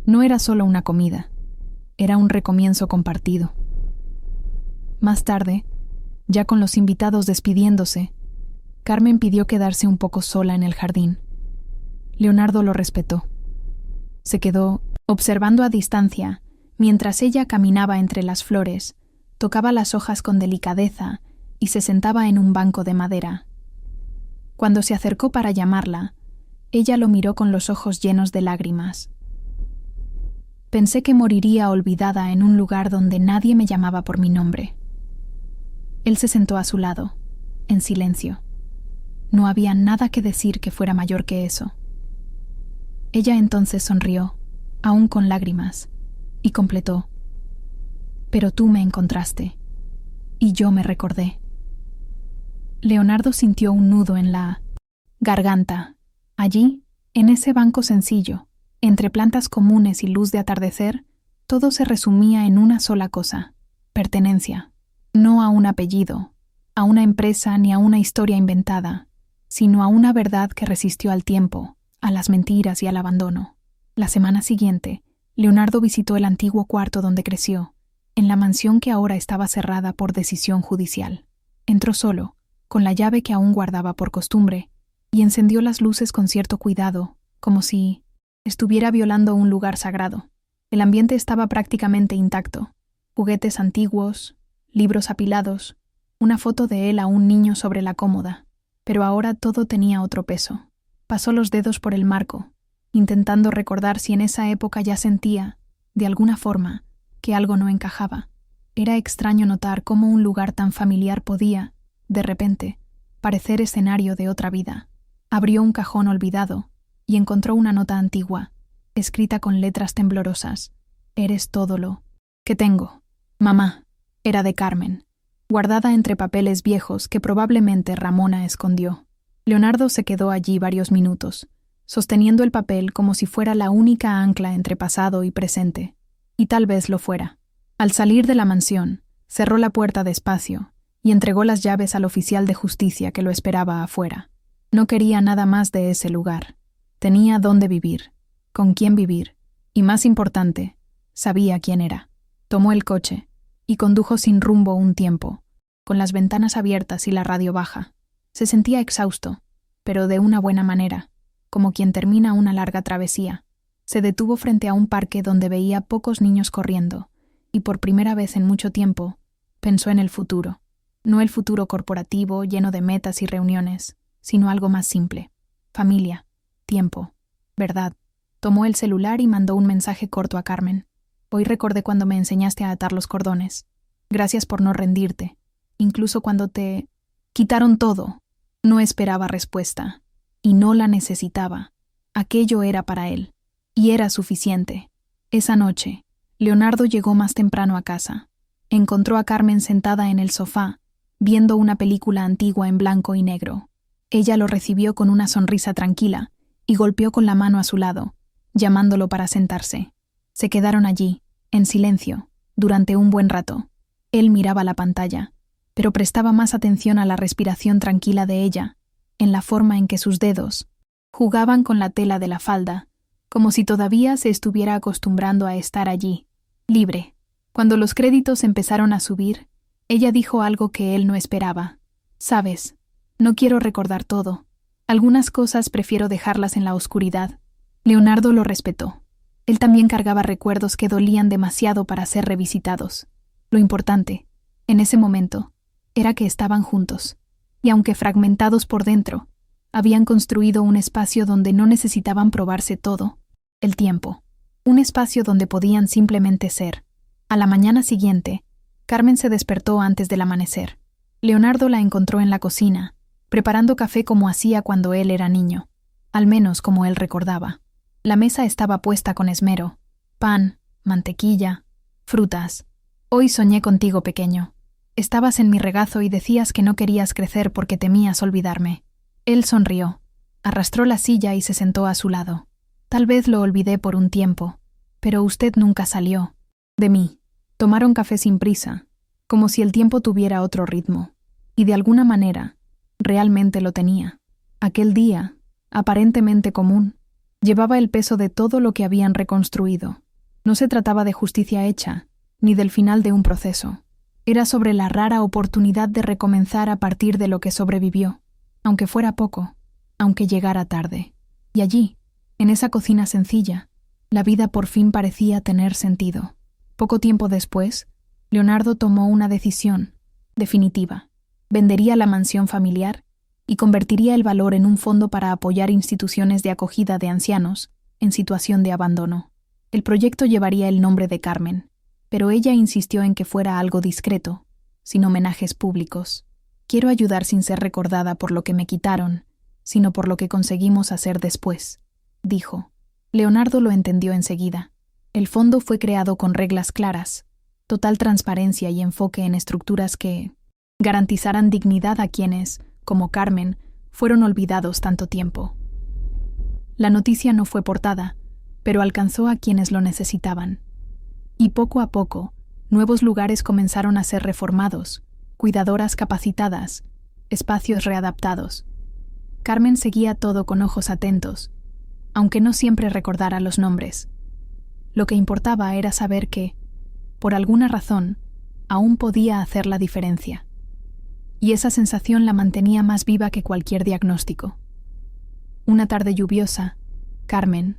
No era solo una comida, era un recomienzo compartido. Más tarde, ya con los invitados despidiéndose, Carmen pidió quedarse un poco sola en el jardín. Leonardo lo respetó. Se quedó observando a distancia, mientras ella caminaba entre las flores, tocaba las hojas con delicadeza y se sentaba en un banco de madera. Cuando se acercó para llamarla, ella lo miró con los ojos llenos de lágrimas. Pensé que moriría olvidada en un lugar donde nadie me llamaba por mi nombre. Él se sentó a su lado, en silencio. No había nada que decir que fuera mayor que eso. Ella entonces sonrió, aún con lágrimas, y completó: «Pero tú me encontraste, y yo me recordé». Leonardo sintió un nudo en la garganta. Allí, en ese banco sencillo, entre plantas comunes y luz de atardecer, todo se resumía en una sola cosa: pertenencia. No a un apellido, a una empresa ni a una historia inventada, sino a una verdad que resistió al tiempo, a las mentiras y al abandono. La semana siguiente, Leonardo visitó el antiguo cuarto donde creció, en la mansión que ahora estaba cerrada por decisión judicial. Entró solo, con la llave que aún guardaba por costumbre, y encendió las luces con cierto cuidado, como si estuviera violando un lugar sagrado. El ambiente estaba prácticamente intacto: juguetes antiguos, libros apilados, una foto de él aún niño sobre la cómoda, pero ahora todo tenía otro peso. Pasó los dedos por el marco, intentando recordar si en esa época ya sentía, de alguna forma, que algo no encajaba. Era extraño notar cómo un lugar tan familiar podía, de repente, parecer escenario de otra vida. Abrió un cajón olvidado y encontró una nota antigua, escrita con letras temblorosas: «Eres todo lo que tengo, mamá». Era de Carmen, guardada entre papeles viejos que probablemente Ramona escondió. Leonardo se quedó allí varios minutos, sosteniendo el papel como si fuera la única ancla entre pasado y presente. Y tal vez lo fuera. Al salir de la mansión, cerró la puerta despacio y entregó las llaves al oficial de justicia que lo esperaba afuera. No quería nada más de ese lugar. Tenía dónde vivir, con quién vivir, y más importante, sabía quién era. Tomó el coche y condujo sin rumbo un tiempo, con las ventanas abiertas y la radio baja. Se sentía exhausto, pero de una buena manera, como quien termina una larga travesía. Se detuvo frente a un parque donde veía pocos niños corriendo, y por primera vez en mucho tiempo, pensó en el futuro. No el futuro corporativo, lleno de metas y reuniones, sino algo más simple: familia, tiempo, verdad. Tomó el celular y mandó un mensaje corto a Carmen. «Hoy recordé cuando me enseñaste a atar los cordones. Gracias por no rendirte. Incluso cuando te quitaron todo». No esperaba respuesta, y no la necesitaba. Aquello era para él, y era suficiente. Esa noche, Leonardo llegó más temprano a casa. Encontró a Carmen sentada en el sofá, viendo una película antigua en blanco y negro. Ella lo recibió con una sonrisa tranquila y golpeó con la mano a su lado, llamándolo para sentarse. Se quedaron allí, en silencio, durante un buen rato. Él miraba la pantalla, pero prestaba más atención a la respiración tranquila de ella, en la forma en que sus dedos jugaban con la tela de la falda, como si todavía se estuviera acostumbrando a estar allí, libre. Cuando los créditos empezaron a subir, ella dijo algo que él no esperaba. «Sabes, no quiero recordar todo. Algunas cosas prefiero dejarlas en la oscuridad». Leonardo lo respetó. Él también cargaba recuerdos que dolían demasiado para ser revisitados. Lo importante En ese momento, era que estaban juntos, y aunque fragmentados por dentro, habían construido un espacio donde no necesitaban probarse todo, el tiempo. Un espacio donde podían simplemente ser. A la mañana siguiente, Carmen se despertó antes del amanecer. Leonardo la encontró en la cocina, preparando café como hacía cuando él era niño, al menos como él recordaba. La mesa estaba puesta con esmero: pan, mantequilla, frutas. Hoy soñé contigo, pequeño. Estabas en mi regazo y decías que no querías crecer porque temías olvidarme. Él sonrió, arrastró la silla y se sentó a su lado. Tal vez lo olvidé por un tiempo, pero usted nunca salió de mí. Tomaron café sin prisa, como si el tiempo tuviera otro ritmo, y de alguna manera, realmente lo tenía. Aquel día, aparentemente común, llevaba el peso de todo lo que habían reconstruido. No se trataba de justicia hecha, ni del final de un proceso. Era sobre la rara oportunidad de recomenzar a partir de lo que sobrevivió, aunque fuera poco, aunque llegara tarde. Y allí, en esa cocina sencilla, la vida por fin parecía tener sentido. Poco tiempo después, Leonardo tomó una decisión definitiva. Vendería la mansión familiar y convertiría el valor en un fondo para apoyar instituciones de acogida de ancianos en situación de abandono. El proyecto llevaría el nombre de Carmen, pero ella insistió en que fuera algo discreto, sin homenajes públicos. Quiero ayudar sin ser recordada por lo que me quitaron, sino por lo que conseguimos hacer después, dijo. Leonardo lo entendió enseguida. El fondo fue creado con reglas claras, total transparencia y enfoque en estructuras que garantizaran dignidad a quienes, como Carmen, fueron olvidados tanto tiempo. La noticia no fue portada, pero alcanzó a quienes lo necesitaban. Y poco a poco, nuevos lugares comenzaron a ser reformados, cuidadoras capacitadas, espacios readaptados. Carmen seguía todo con ojos atentos, aunque no siempre recordara los nombres. Lo que importaba era saber que, por alguna razón, aún podía hacer la diferencia. Y esa sensación la mantenía más viva que cualquier diagnóstico. Una tarde lluviosa, Carmen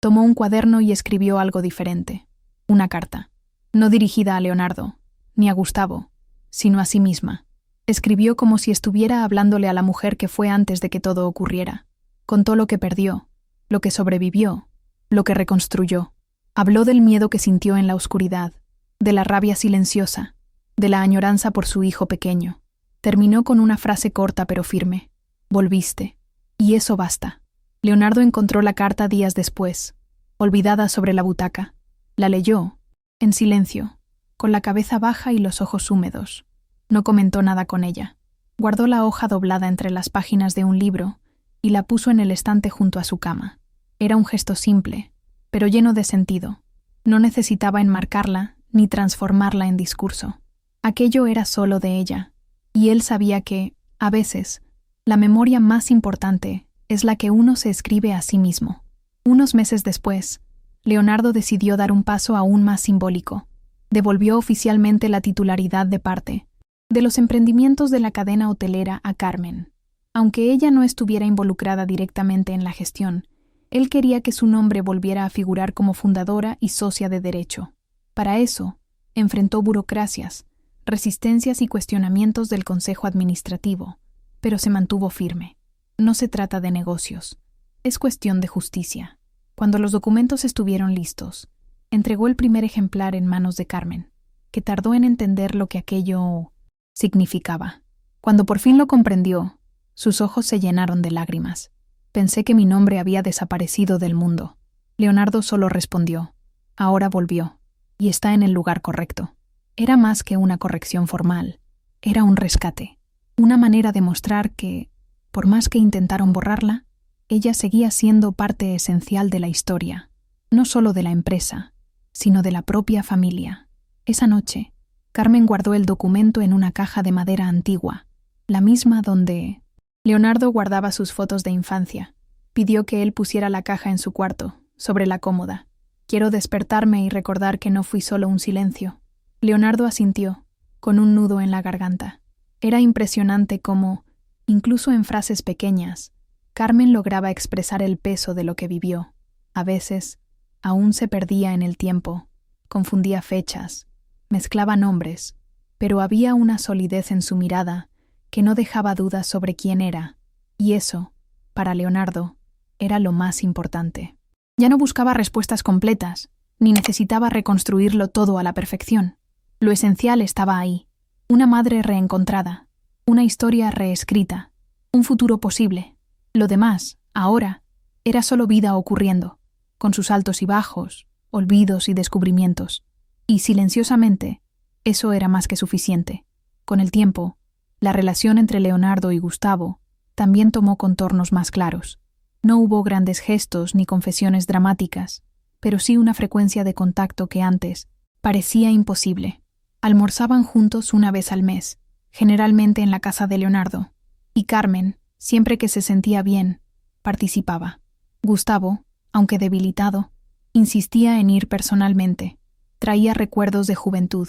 tomó un cuaderno y escribió algo diferente. Una carta, no dirigida a Leonardo, ni a Gustavo, sino a sí misma. Escribió como si estuviera hablándole a la mujer que fue antes de que todo ocurriera. Contó lo que perdió, lo que sobrevivió, lo que reconstruyó. Habló del miedo que sintió en la oscuridad, de la rabia silenciosa, de la añoranza por su hijo pequeño. Terminó con una frase corta pero firme. Volviste. Y eso basta. Leonardo encontró la carta días después, olvidada sobre la butaca. La leyó, en silencio, con la cabeza baja y los ojos húmedos. No comentó nada con ella. Guardó la hoja doblada entre las páginas de un libro y la puso en el estante junto a su cama. Era un gesto simple, pero lleno de sentido. No necesitaba enmarcarla ni transformarla en discurso. Aquello era solo de ella, y él sabía que, a veces, la memoria más importante es la que uno se escribe a sí mismo. Unos meses después, Leonardo decidió dar un paso aún más simbólico. Devolvió oficialmente la titularidad de parte de los emprendimientos de la cadena hotelera a Carmen. Aunque ella no estuviera involucrada directamente en la gestión, él quería que su nombre volviera a figurar como fundadora y socia de derecho. Para eso, enfrentó burocracias, resistencias y cuestionamientos del Consejo Administrativo, pero se mantuvo firme. No se trata de negocios, es cuestión de justicia. Cuando los documentos estuvieron listos, entregó el primer ejemplar en manos de Carmen, que tardó en entender lo que aquello significaba. Cuando por fin lo comprendió, sus ojos se llenaron de lágrimas. Pensé que mi nombre había desaparecido del mundo. Leonardo solo respondió: ahora volvió, y está en el lugar correcto. Era más que una corrección formal, era un rescate, una manera de mostrar que, por más que intentaron borrarla, ella seguía siendo parte esencial de la historia, no solo de la empresa, sino de la propia familia. Esa noche, Carmen guardó el documento en una caja de madera antigua, la misma donde Leonardo guardaba sus fotos de infancia. Pidió que él pusiera la caja en su cuarto, sobre la cómoda. Quiero despertarme y recordar que no fui solo un silencio. Leonardo asintió, con un nudo en la garganta. Era impresionante cómo, incluso en frases pequeñas, Carmen lograba expresar el peso de lo que vivió. A veces, aún se perdía en el tiempo, confundía fechas, mezclaba nombres, pero había una solidez en su mirada que no dejaba dudas sobre quién era, y eso, para Leonardo, era lo más importante. Ya no buscaba respuestas completas, ni necesitaba reconstruirlo todo a la perfección. Lo esencial estaba ahí: una madre reencontrada, una historia reescrita, un futuro posible. Lo demás, ahora, era solo vida ocurriendo, con sus altos y bajos, olvidos y descubrimientos. Y silenciosamente, eso era más que suficiente. Con el tiempo, la relación entre Leonardo y Gustavo también tomó contornos más claros. No hubo grandes gestos ni confesiones dramáticas, pero sí una frecuencia de contacto que antes parecía imposible. Almorzaban juntos una vez al mes, generalmente en la casa de Leonardo, y Carmen, siempre que se sentía bien, participaba. Gustavo, aunque debilitado, insistía en ir personalmente. Traía recuerdos de juventud,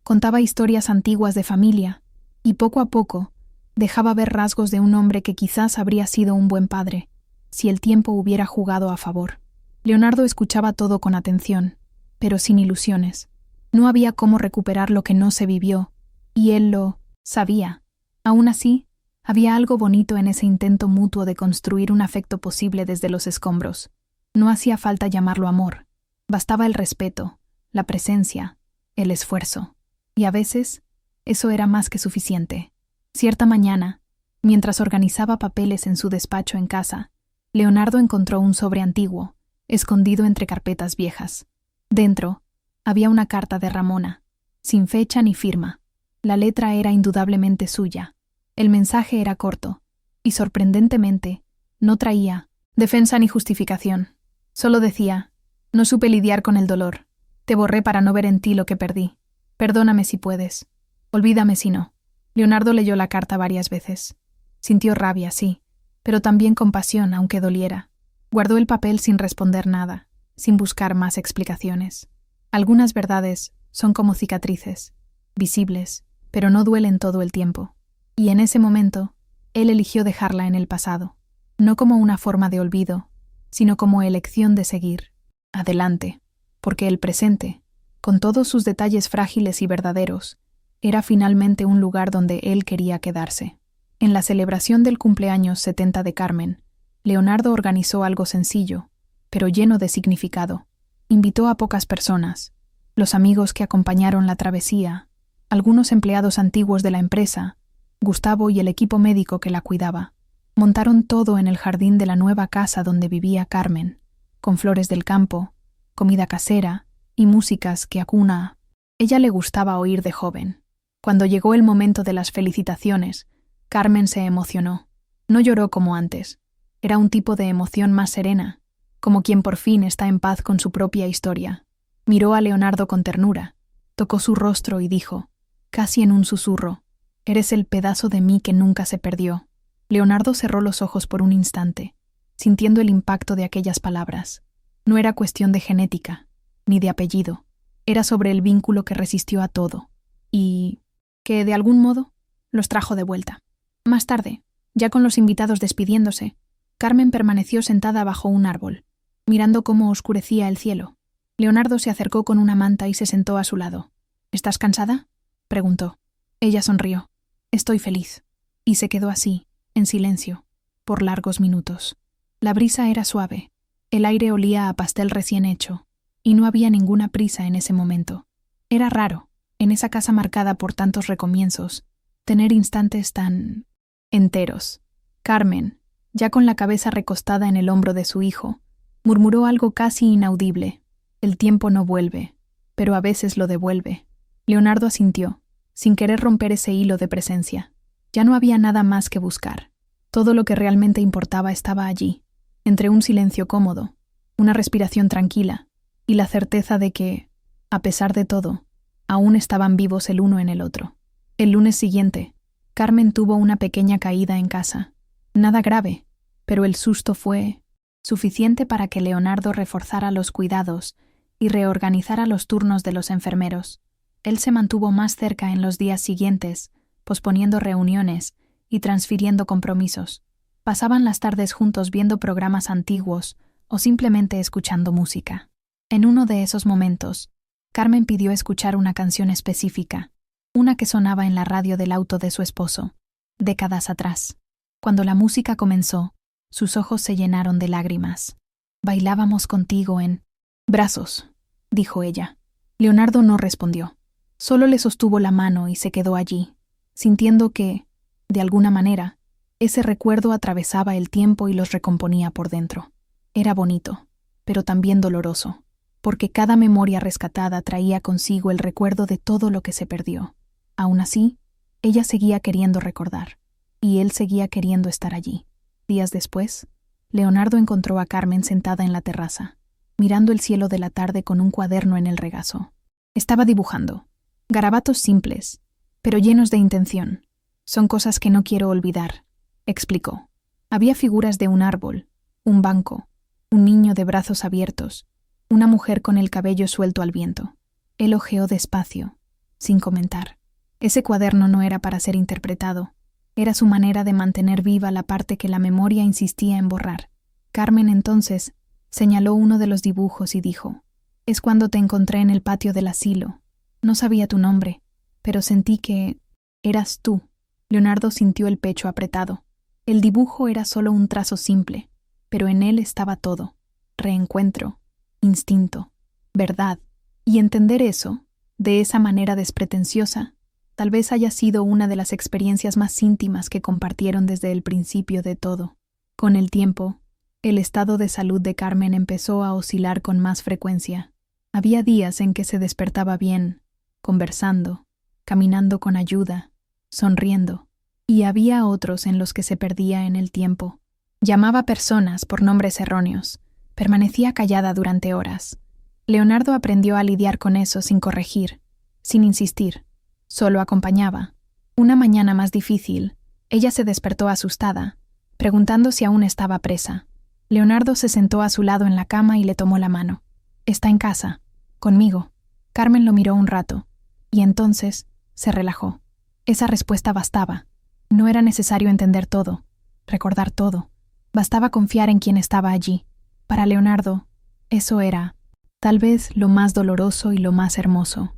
contaba historias antiguas de familia, y poco a poco dejaba ver rasgos de un hombre que quizás habría sido un buen padre, si el tiempo hubiera jugado a favor. Leonardo escuchaba todo con atención, pero sin ilusiones. No había cómo recuperar lo que no se vivió, y él lo sabía. Aún así, había algo bonito en ese intento mutuo de construir un afecto posible desde los escombros. No hacía falta llamarlo amor. Bastaba el respeto, la presencia, el esfuerzo. Y a veces, eso era más que suficiente. Cierta mañana, mientras organizaba papeles en su despacho en casa, Leonardo encontró un sobre antiguo, escondido entre carpetas viejas. Dentro, había una carta de Ramona, sin fecha ni firma. La letra era indudablemente suya. El mensaje era corto, y sorprendentemente, no traía defensa ni justificación. Solo decía: no supe lidiar con el dolor. Te borré para no ver en ti lo que perdí. Perdóname si puedes. Olvídame si no. Leonardo leyó la carta varias veces. Sintió rabia, sí, pero también compasión, aunque doliera. Guardó el papel sin responder nada, sin buscar más explicaciones. Algunas verdades son como cicatrices, visibles, pero no duelen todo el tiempo. Y en ese momento, él eligió dejarla en el pasado, no como una forma de olvido, sino como elección de seguir adelante, porque el presente, con todos sus detalles frágiles y verdaderos, era finalmente un lugar donde él quería quedarse. En la celebración del cumpleaños 70 de Carmen, Leonardo organizó algo sencillo, pero lleno de significado. Invitó a pocas personas, los amigos que acompañaron la travesía, algunos empleados antiguos de la empresa, Gustavo y el equipo médico que la cuidaba. Montaron todo en el jardín de la nueva casa donde vivía Carmen, con flores del campo, comida casera y músicas que a cuna ella le gustaba oír de joven. Cuando llegó el momento de las felicitaciones, Carmen se emocionó. No lloró como antes. Era un tipo de emoción más serena, como quien por fin está en paz con su propia historia. Miró a Leonardo con ternura, tocó su rostro y dijo, casi en un susurro: «Eres el pedazo de mí que nunca se perdió». Leonardo cerró los ojos por un instante, sintiendo el impacto de aquellas palabras. No era cuestión de genética, ni de apellido. Era sobre el vínculo que resistió a todo, y que, de algún modo, los trajo de vuelta. Más tarde, ya con los invitados despidiéndose, Carmen permaneció sentada bajo un árbol, mirando cómo oscurecía el cielo. Leonardo se acercó con una manta y se sentó a su lado. «¿Estás cansada?», preguntó. Ella sonrió. «Estoy feliz». Y se quedó así, en silencio, por largos minutos. La brisa era suave, el aire olía a pastel recién hecho, y no había ninguna prisa en ese momento. Era raro, en esa casa marcada por tantos recomienzos, tener instantes tan enteros. Carmen, ya con la cabeza recostada en el hombro de su hijo, murmuró algo casi inaudible. «El tiempo no vuelve, pero a veces lo devuelve». Leonardo asintió, sin querer romper ese hilo de presencia. Ya no había nada más que buscar. Todo lo que realmente importaba estaba allí, entre un silencio cómodo, una respiración tranquila y la certeza de que, a pesar de todo, aún estaban vivos el uno en el otro. El lunes siguiente, Carmen tuvo una pequeña caída en casa. Nada grave, pero el susto fue suficiente para que Leonardo reforzara los cuidados y reorganizara los turnos de los enfermeros. Él se mantuvo más cerca en los días siguientes, posponiendo reuniones y transfiriendo compromisos. Pasaban las tardes juntos viendo programas antiguos o simplemente escuchando música. En uno de esos momentos, Carmen pidió escuchar una canción específica, una que sonaba en la radio del auto de su esposo, décadas atrás. Cuando la música comenzó, sus ojos se llenaron de lágrimas. «Bailábamos contigo en brazos», dijo ella. Leonardo no respondió. Solo le sostuvo la mano y se quedó allí, sintiendo que, de alguna manera, ese recuerdo atravesaba el tiempo y los recomponía por dentro. Era bonito, pero también doloroso, porque cada memoria rescatada traía consigo el recuerdo de todo lo que se perdió. Aún así, ella seguía queriendo recordar, y él seguía queriendo estar allí. Días después, Leonardo encontró a Carmen sentada en la terraza, mirando el cielo de la tarde con un cuaderno en el regazo. Estaba dibujando. Garabatos simples, pero llenos de intención. «Son cosas que no quiero olvidar», explicó. Había figuras de un árbol, un banco, un niño de brazos abiertos, una mujer con el cabello suelto al viento. Él hojeó despacio, sin comentar. Ese cuaderno no era para ser interpretado. Era su manera de mantener viva la parte que la memoria insistía en borrar. Carmen entonces señaló uno de los dibujos y dijo: «Es cuando te encontré en el patio del asilo. No sabía tu nombre, pero sentí que eras tú». Leonardo sintió el pecho apretado. El dibujo era solo un trazo simple, pero en él estaba todo: reencuentro, instinto, verdad. Y entender eso, de esa manera despretenciosa, tal vez haya sido una de las experiencias más íntimas que compartieron desde el principio de todo. Con el tiempo, el estado de salud de Carmen empezó a oscilar con más frecuencia. Había días en que se despertaba bien, conversando, caminando con ayuda, sonriendo, y había otros en los que se perdía en el tiempo. Llamaba personas por nombres erróneos, permanecía callada durante horas. Leonardo aprendió a lidiar con eso sin corregir, sin insistir, solo acompañaba. Una mañana más difícil, ella se despertó asustada, preguntando si aún estaba presa. Leonardo se sentó a su lado en la cama y le tomó la mano. «Está en casa, conmigo». Carmen lo miró un rato, y entonces se relajó. Esa respuesta bastaba. No era necesario entender todo, recordar todo. Bastaba confiar en quien estaba allí. Para Leonardo, eso era, tal vez, lo más doloroso y lo más hermoso.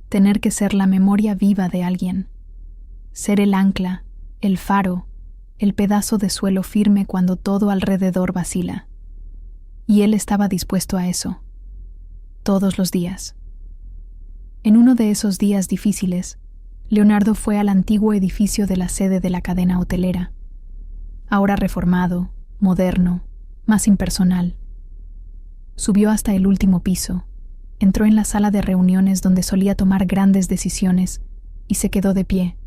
Tener que ser la memoria viva de alguien. Ser el ancla, el faro, el pedazo de suelo firme cuando todo alrededor vacila. Y él estaba dispuesto a eso. Todos los días. En uno de esos días difíciles, Leonardo fue al antiguo edificio de la sede de la cadena hotelera, ahora reformado, moderno, más impersonal. Subió hasta el último piso, entró en la sala de reuniones donde solía tomar grandes decisiones y se quedó de pie,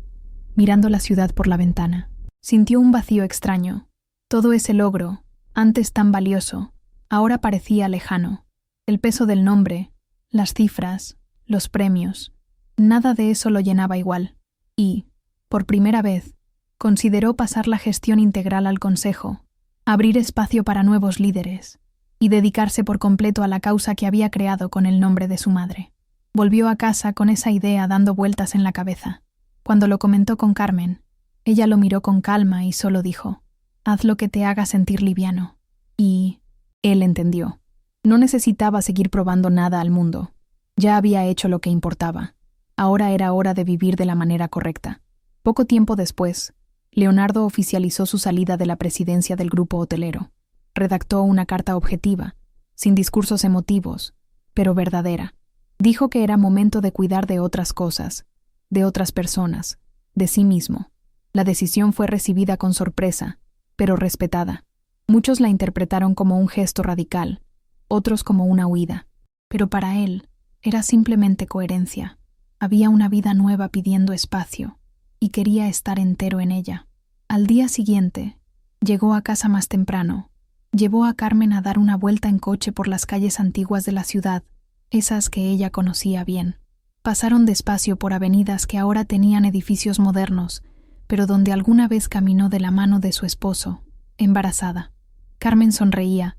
mirando la ciudad por la ventana. Sintió un vacío extraño. Todo ese logro, antes tan valioso, ahora parecía lejano. El peso del nombre, las cifras, los premios, nada de eso lo llenaba igual. Y, por primera vez, consideró pasar la gestión integral al consejo, abrir espacio para nuevos líderes y dedicarse por completo a la causa que había creado con el nombre de su madre. Volvió a casa con esa idea dando vueltas en la cabeza. Cuando lo comentó con Carmen, ella lo miró con calma y solo dijo: «Haz lo que te haga sentir liviano». Y él entendió. No necesitaba seguir probando nada al mundo. Ya había hecho lo que importaba. Ahora era hora de vivir de la manera correcta. Poco tiempo después, Leonardo oficializó su salida de la presidencia del grupo hotelero. Redactó una carta objetiva, sin discursos emotivos, pero verdadera. Dijo que era momento de cuidar de otras cosas, de otras personas, de sí mismo. La decisión fue recibida con sorpresa, pero respetada. Muchos la interpretaron como un gesto radical, otros como una huida. Pero para él, era simplemente coherencia. Había una vida nueva pidiendo espacio, y quería estar entero en ella. Al día siguiente, llegó a casa más temprano. Llevó a Carmen a dar una vuelta en coche por las calles antiguas de la ciudad, esas que ella conocía bien. Pasaron despacio por avenidas que ahora tenían edificios modernos, pero donde alguna vez caminó de la mano de su esposo, embarazada. Carmen sonreía,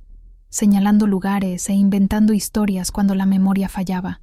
señalando lugares e inventando historias cuando la memoria fallaba.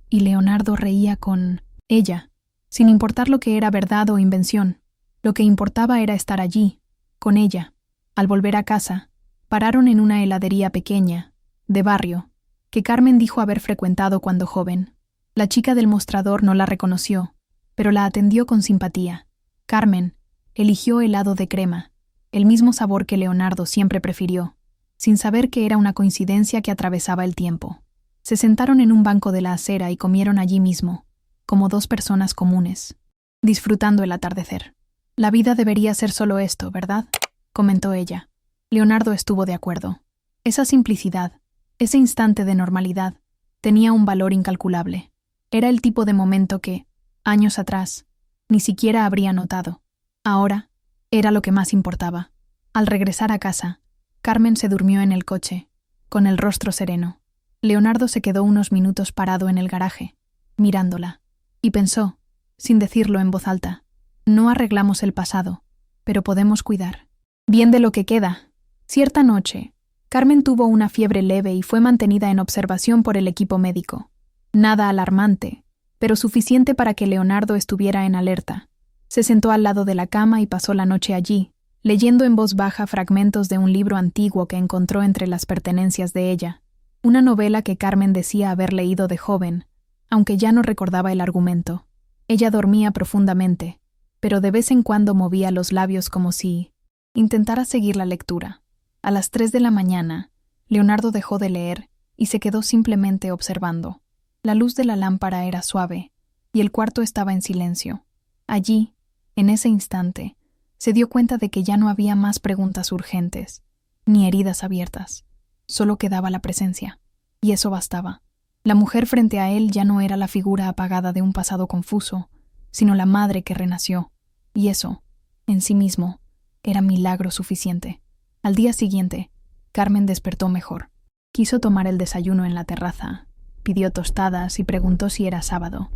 Y Leonardo reía con ella, sin importar lo que era verdad o invención. Lo que importaba era estar allí, con ella. Al volver a casa, pararon en una heladería pequeña, de barrio, que Carmen dijo haber frecuentado cuando joven. La chica del mostrador no la reconoció, pero la atendió con simpatía. Carmen eligió helado de crema, el mismo sabor que Leonardo siempre prefirió, sin saber que era una coincidencia que atravesaba el tiempo. Se sentaron en un banco de la acera y comieron allí mismo, como dos personas comunes, disfrutando el atardecer. La vida debería ser solo esto, ¿verdad?, comentó ella. Leonardo estuvo de acuerdo. Esa simplicidad, ese instante de normalidad, tenía un valor incalculable. Era el tipo de momento que, años atrás, ni siquiera habría notado. Ahora, era lo que más importaba. Al regresar a casa, Carmen se durmió en el coche, con el rostro sereno. Leonardo se quedó unos minutos parado en el garaje, mirándola, y pensó, sin decirlo en voz alta, no arreglamos el pasado, pero podemos cuidar bien de lo que queda. Cierta noche, Carmen tuvo una fiebre leve y fue mantenida en observación por el equipo médico. Nada alarmante, pero suficiente para que Leonardo estuviera en alerta. Se sentó al lado de la cama y pasó la noche allí, leyendo en voz baja fragmentos de un libro antiguo que encontró entre las pertenencias de ella, una novela que Carmen decía haber leído de joven, aunque ya no recordaba el argumento. Ella dormía profundamente, pero de vez en cuando movía los labios como si intentara seguir la lectura. A las 3 de la mañana, Leonardo dejó de leer y se quedó simplemente observando. La luz de la lámpara era suave y el cuarto estaba en silencio. Allí, en ese instante, se dio cuenta de que ya no había más preguntas urgentes, ni heridas abiertas. Solo quedaba la presencia, y eso bastaba. La mujer frente a él ya no era la figura apagada de un pasado confuso, sino la madre que renació, y eso, en sí mismo, era milagro suficiente. Al día siguiente, Carmen despertó mejor. Quiso tomar el desayuno en la terraza, pidió tostadas y preguntó si era sábado.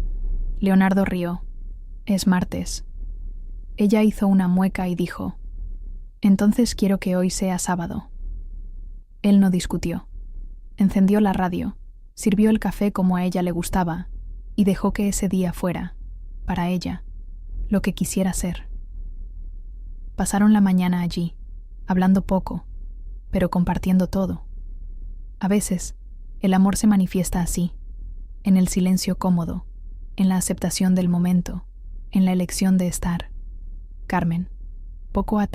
Leonardo rió. Es martes. Ella hizo una mueca y dijo, entonces quiero que hoy sea sábado. Él no discutió. Encendió la radio, sirvió el café como a ella le gustaba y dejó que ese día fuera, para ella, lo que quisiera ser. Pasaron la mañana allí, hablando poco, pero compartiendo todo. A veces, el amor se manifiesta así, en el silencio cómodo, en la aceptación del momento, en la elección de estar. Carmen, poco a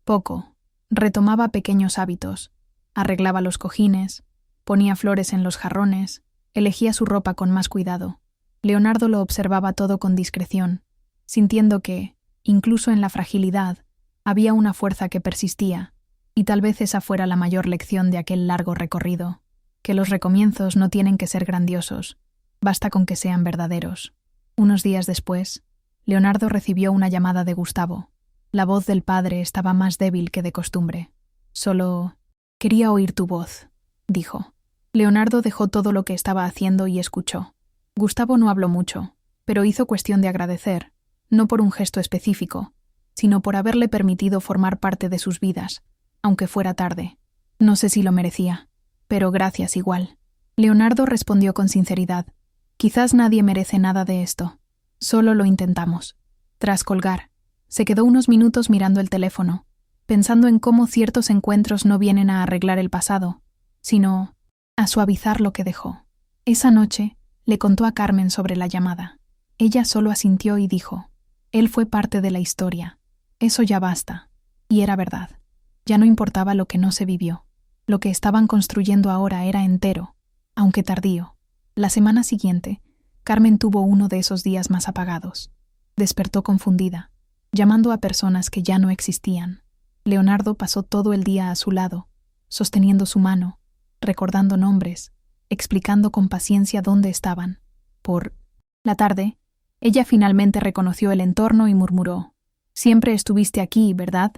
poco, retomaba pequeños hábitos, arreglaba los cojines, ponía flores en los jarrones, elegía su ropa con más cuidado. Leonardo lo observaba todo con discreción, sintiendo que, incluso en la fragilidad, había una fuerza que persistía, y tal vez esa fuera la mayor lección de aquel largo recorrido, que los recomienzos no tienen que ser grandiosos, basta con que sean verdaderos. Unos días después, Leonardo recibió una llamada de Gustavo. La voz del padre estaba más débil que de costumbre. Solo quería oír tu voz, dijo. Leonardo dejó todo lo que estaba haciendo y escuchó. Gustavo no habló mucho, pero hizo cuestión de agradecer, no por un gesto específico, sino por haberle permitido formar parte de sus vidas, aunque fuera tarde. No sé si lo merecía, pero gracias igual. Leonardo respondió con sinceridad. Quizás nadie merece nada de esto. Solo lo intentamos. Tras colgar, se quedó unos minutos mirando el teléfono, pensando en cómo ciertos encuentros no vienen a arreglar el pasado, sino a suavizar lo que dejó. Esa noche, le contó a Carmen sobre la llamada. Ella solo asintió y dijo, él fue parte de la historia. Eso ya basta. Y era verdad. Ya no importaba lo que no se vivió. Lo que estaban construyendo ahora era entero, aunque tardío. La semana siguiente, Carmen tuvo uno de esos días más apagados. Despertó confundida, llamando a personas que ya no existían. Leonardo pasó todo el día a su lado, sosteniendo su mano, recordando nombres, explicando con paciencia dónde estaban. Por la tarde, ella finalmente reconoció el entorno y murmuró, «Siempre estuviste aquí, ¿verdad?»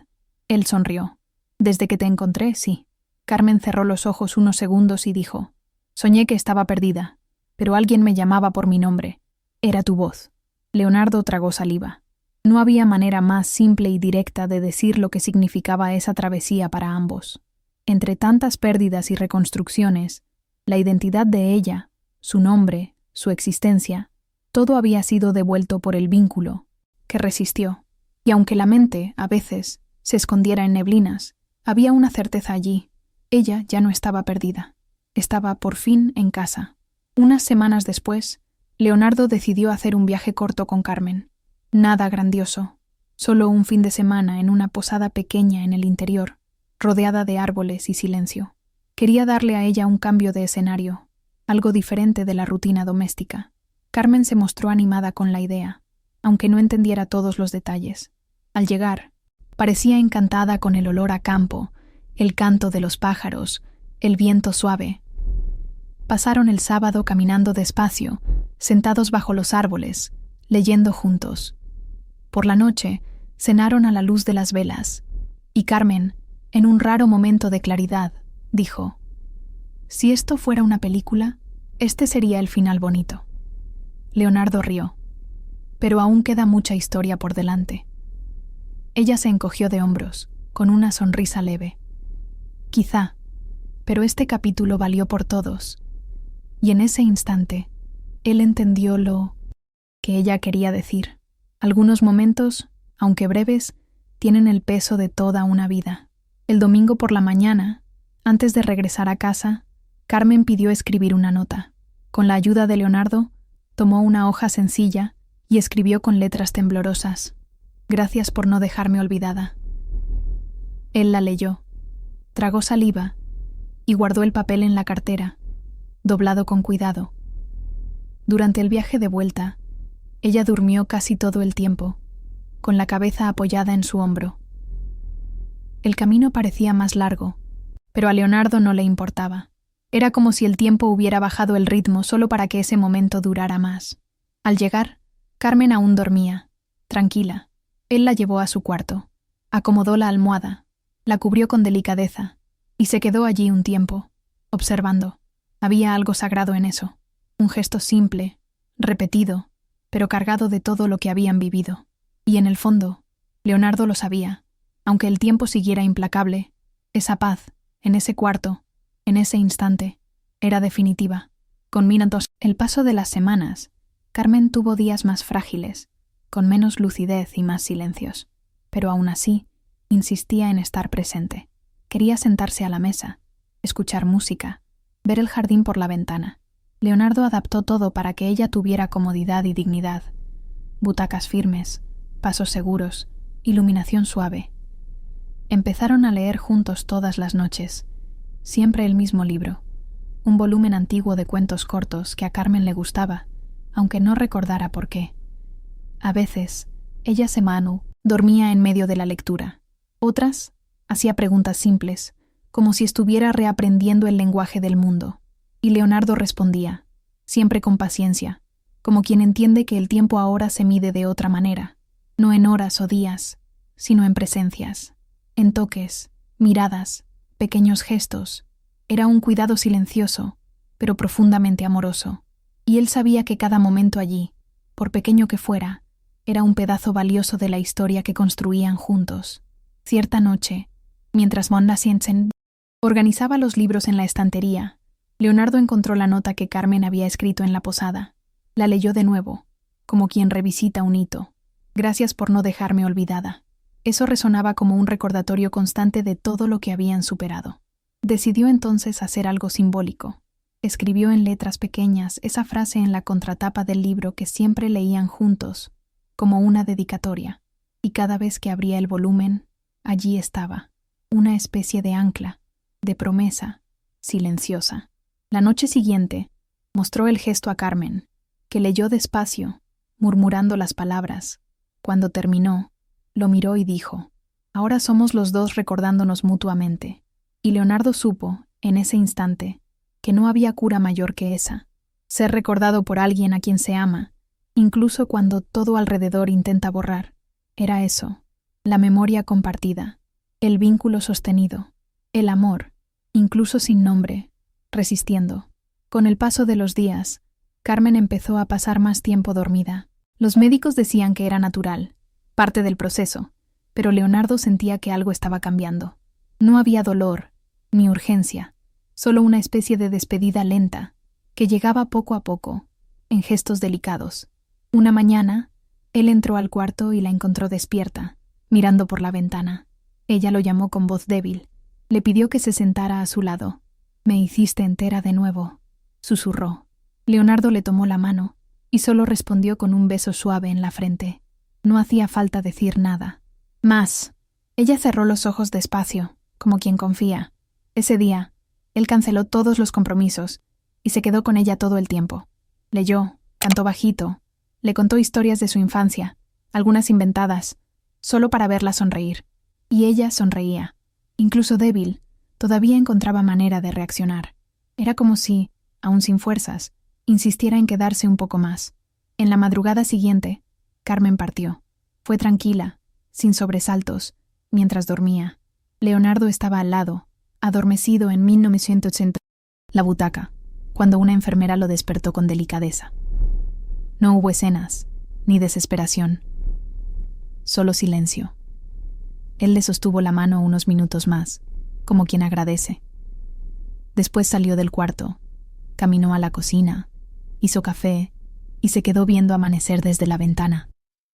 Él sonrió. «Desde que te encontré, sí». Carmen cerró los ojos unos segundos y dijo, «Soñé que estaba perdida, pero alguien me llamaba por mi nombre. Era tu voz». Leonardo tragó saliva. No había manera más simple y directa de decir lo que significaba esa travesía para ambos. Entre tantas pérdidas y reconstrucciones, la identidad de ella, su nombre, su existencia, todo había sido devuelto por el vínculo, que resistió. Y aunque la mente, a veces, se escondiera en neblinas, había una certeza allí. Ella ya no estaba perdida. Estaba por fin en casa. Unas semanas después, Leonardo decidió hacer un viaje corto con Carmen. Nada grandioso, solo un fin de semana en una posada pequeña en el interior, rodeada de árboles y silencio. Quería darle a ella un cambio de escenario, algo diferente de la rutina doméstica. Carmen se mostró animada con la idea, aunque no entendiera todos los detalles. Al llegar, parecía encantada con el olor a campo, el canto de los pájaros, el viento suave. Pasaron el sábado caminando despacio, sentados bajo los árboles, leyendo juntos. Por la noche, cenaron a la luz de las velas, y Carmen, en un raro momento de claridad, dijo: «Si esto fuera una película, este sería el final bonito». Leonardo rió. «Pero aún queda mucha historia por delante». Ella se encogió de hombros, con una sonrisa leve. «Quizá, pero este capítulo valió por todos». Y en ese instante, él entendió lo que ella quería decir. Algunos momentos, aunque breves, tienen el peso de toda una vida. El domingo por la mañana, antes de regresar a casa, Carmen pidió escribir una nota. Con la ayuda de Leonardo, tomó una hoja sencilla y escribió con letras temblorosas: «Gracias por no dejarme olvidada». Él la leyó, tragó saliva y guardó el papel en la cartera, doblado con cuidado. Durante el viaje de vuelta, ella durmió casi todo el tiempo, con la cabeza apoyada en su hombro. El camino parecía más largo, pero a Leonardo no le importaba. Era como si el tiempo hubiera bajado el ritmo solo para que ese momento durara más. Al llegar, Carmen aún dormía, tranquila. Él la llevó a su cuarto, acomodó la almohada, la cubrió con delicadeza y se quedó allí un tiempo, observando. Había algo sagrado en eso, un gesto simple, repetido, pero cargado de todo lo que habían vivido. Y en el fondo, Leonardo lo sabía, aunque el tiempo siguiera implacable, esa paz, en ese cuarto, en ese instante, era definitiva. Con minutos, el paso de las semanas, Carmen tuvo días más frágiles, con menos lucidez y más silencios, pero aún así, insistía en estar presente. Quería sentarse a la mesa, escuchar música, ver el jardín por la ventana. Leonardo adaptó todo para que ella tuviera comodidad y dignidad. Butacas firmes, pasos seguros, iluminación suave. Empezaron a leer juntos todas las noches, siempre el mismo libro, un volumen antiguo de cuentos cortos que a Carmen le gustaba, aunque no recordara por qué. A veces, ella se dormía en medio de la lectura. Otras, hacía preguntas simples, como si estuviera reaprendiendo el lenguaje del mundo. Y Leonardo respondía, siempre con paciencia, como quien entiende que el tiempo ahora se mide de otra manera, no en horas o días, sino en presencias, en toques, miradas, pequeños gestos. Era un cuidado silencioso, pero profundamente amoroso, y él sabía que cada momento allí, por pequeño que fuera, era un pedazo valioso de la historia que construían juntos. Cierta noche, mientras Monna Siensen organizaba los libros en la estantería, Leonardo encontró la nota que Carmen había escrito en la posada. La leyó de nuevo, como quien revisita un hito. «Gracias por no dejarme olvidada». Eso resonaba como un recordatorio constante de todo lo que habían superado. Decidió entonces hacer algo simbólico. Escribió en letras pequeñas esa frase en la contratapa del libro que siempre leían juntos, como una dedicatoria, y cada vez que abría el volumen, allí estaba, una especie de ancla, de promesa, silenciosa. La noche siguiente, mostró el gesto a Carmen, que leyó despacio, murmurando las palabras. Cuando terminó, lo miró y dijo: «Ahora somos los dos recordándonos mutuamente». Y Leonardo supo, en ese instante, que no había cura mayor que esa. Ser recordado por alguien a quien se ama, incluso cuando todo alrededor intenta borrar. Era eso, la memoria compartida, el vínculo sostenido, el amor, incluso sin nombre, resistiendo. Con el paso de los días, Carmen empezó a pasar más tiempo dormida. Los médicos decían que era natural, parte del proceso, pero Leonardo sentía que algo estaba cambiando. No había dolor, ni urgencia, solo una especie de despedida lenta, que llegaba poco a poco, en gestos delicados. Una mañana, él entró al cuarto y la encontró despierta, mirando por la ventana. Ella lo llamó con voz débil. Le pidió que se sentara a su lado. «Me hiciste entera de nuevo», susurró. Leonardo le tomó la mano, y solo respondió con un beso suave en la frente. No hacía falta decir nada. Más. Ella cerró los ojos despacio, como quien confía. Ese día, él canceló todos los compromisos y se quedó con ella todo el tiempo. Leyó, cantó bajito, le contó historias de su infancia, algunas inventadas, solo para verla sonreír. Y ella sonreía. Incluso débil, todavía encontraba manera de reaccionar. Era como si, aún sin fuerzas, insistiera en quedarse un poco más. En la madrugada siguiente, Carmen partió. Fue tranquila, sin sobresaltos, mientras dormía. Leonardo estaba al lado, adormecido en 1980. La butaca, cuando una enfermera lo despertó con delicadeza. No hubo escenas, ni desesperación. Solo silencio. Él le sostuvo la mano unos minutos más, como quien agradece. Después salió del cuarto, caminó a la cocina, hizo café y se quedó viendo amanecer desde la ventana.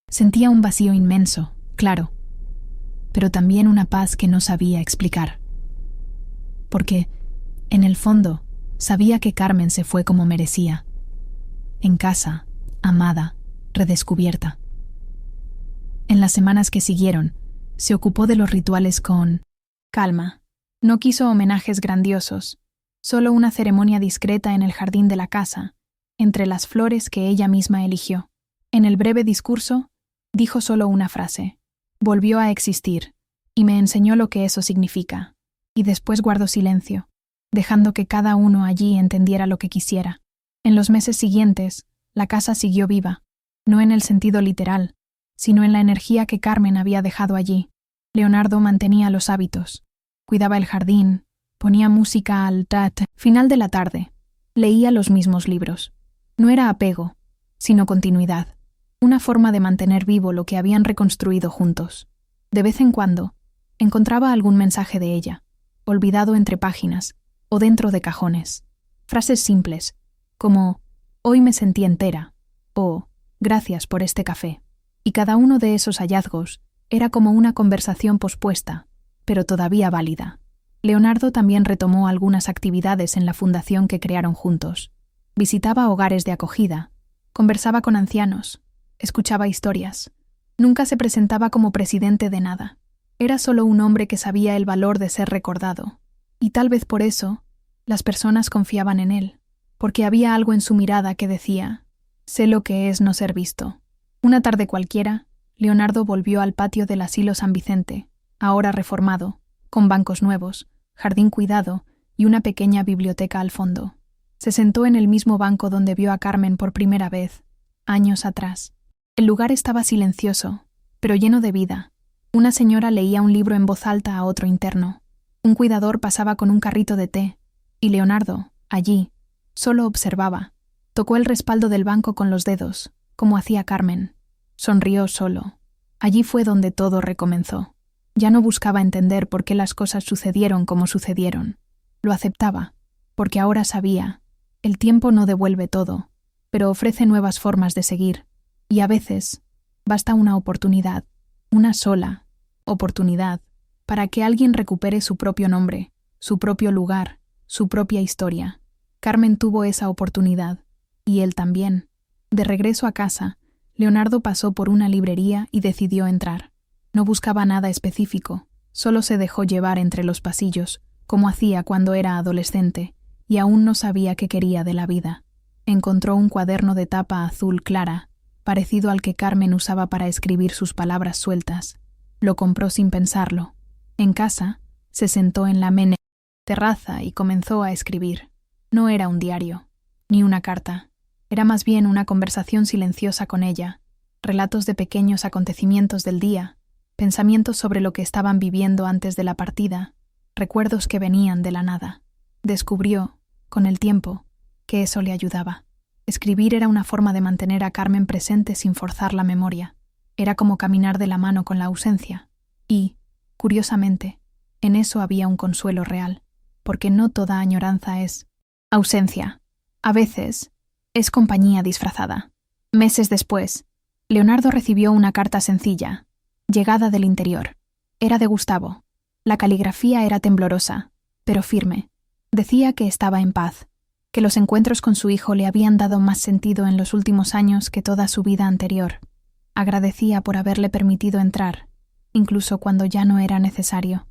Sentía un vacío inmenso, claro, pero también una paz que no sabía explicar. Porque, en el fondo, sabía que Carmen se fue como merecía. En casa, amada, redescubierta. En las semanas que siguieron, se ocupó de los rituales con calma. No quiso homenajes grandiosos, solo una ceremonia discreta en el jardín de la casa, entre las flores que ella misma eligió. En el breve discurso, dijo solo una frase. Volvió a existir, y me enseñó lo que eso significa. Y después guardó silencio, dejando que cada uno allí entendiera lo que quisiera. En los meses siguientes, la casa siguió viva, no en el sentido literal, sino en la energía que Carmen había dejado allí. Leonardo mantenía los hábitos, cuidaba el jardín, ponía música al final de la tarde, leía los mismos libros. No era apego, sino continuidad, una forma de mantener vivo lo que habían reconstruido juntos. De vez en cuando, encontraba algún mensaje de ella, olvidado entre páginas o dentro de cajones. Frases simples, como «Hoy me sentí entera» o «Gracias por este café». Y cada uno de esos hallazgos era como una conversación pospuesta, pero todavía válida. Leonardo también retomó algunas actividades en la fundación que crearon juntos. Visitaba hogares de acogida, conversaba con ancianos, escuchaba historias. Nunca se presentaba como presidente de nada. Era solo un hombre que sabía el valor de ser recordado. Y tal vez por eso, las personas confiaban en él, porque había algo en su mirada que decía, sé lo que es no ser visto. Una tarde cualquiera, Leonardo volvió al patio del asilo San Vicente, ahora reformado, con bancos nuevos, jardín cuidado y una pequeña biblioteca al fondo. Se sentó en el mismo banco donde vio a Carmen por primera vez, años atrás. El lugar estaba silencioso, pero lleno de vida. Una señora leía un libro en voz alta a otro interno. Un cuidador pasaba con un carrito de té, y Leonardo, allí, solo observaba. Tocó el respaldo del banco con los dedos, como hacía Carmen. Sonrió solo. Allí fue donde todo recomenzó. Ya no buscaba entender por qué las cosas sucedieron como sucedieron. Lo aceptaba, porque ahora sabía, el tiempo no devuelve todo, pero ofrece nuevas formas de seguir. Y a veces, basta una oportunidad, una sola oportunidad, para que alguien recupere su propio nombre, su propio lugar, su propia historia. Carmen tuvo esa oportunidad, y él también. De regreso a casa, Leonardo pasó por una librería y decidió entrar. No buscaba nada específico, solo se dejó llevar entre los pasillos, como hacía cuando era adolescente, y aún no sabía qué quería de la vida. Encontró un cuaderno de tapa azul clara, parecido al que Carmen usaba para escribir sus palabras sueltas. Lo compró sin pensarlo. En casa, se sentó en la terraza y comenzó a escribir. No era un diario, ni una carta. Era más bien una conversación silenciosa con ella, relatos de pequeños acontecimientos del día, pensamientos sobre lo que estaban viviendo antes de la partida, recuerdos que venían de la nada. Descubrió, con el tiempo, que eso le ayudaba. Escribir era una forma de mantener a Carmen presente sin forzar la memoria. Era como caminar de la mano con la ausencia. Y, curiosamente, en eso había un consuelo real, porque no toda añoranza es ausencia. A veces, es compañía disfrazada. Meses después, Leonardo recibió una carta sencilla, llegada del interior. Era de Gustavo. La caligrafía era temblorosa, pero firme. Decía que estaba en paz, que los encuentros con su hijo le habían dado más sentido en los últimos años que toda su vida anterior. Agradecía por haberle permitido entrar, incluso cuando ya no era necesario,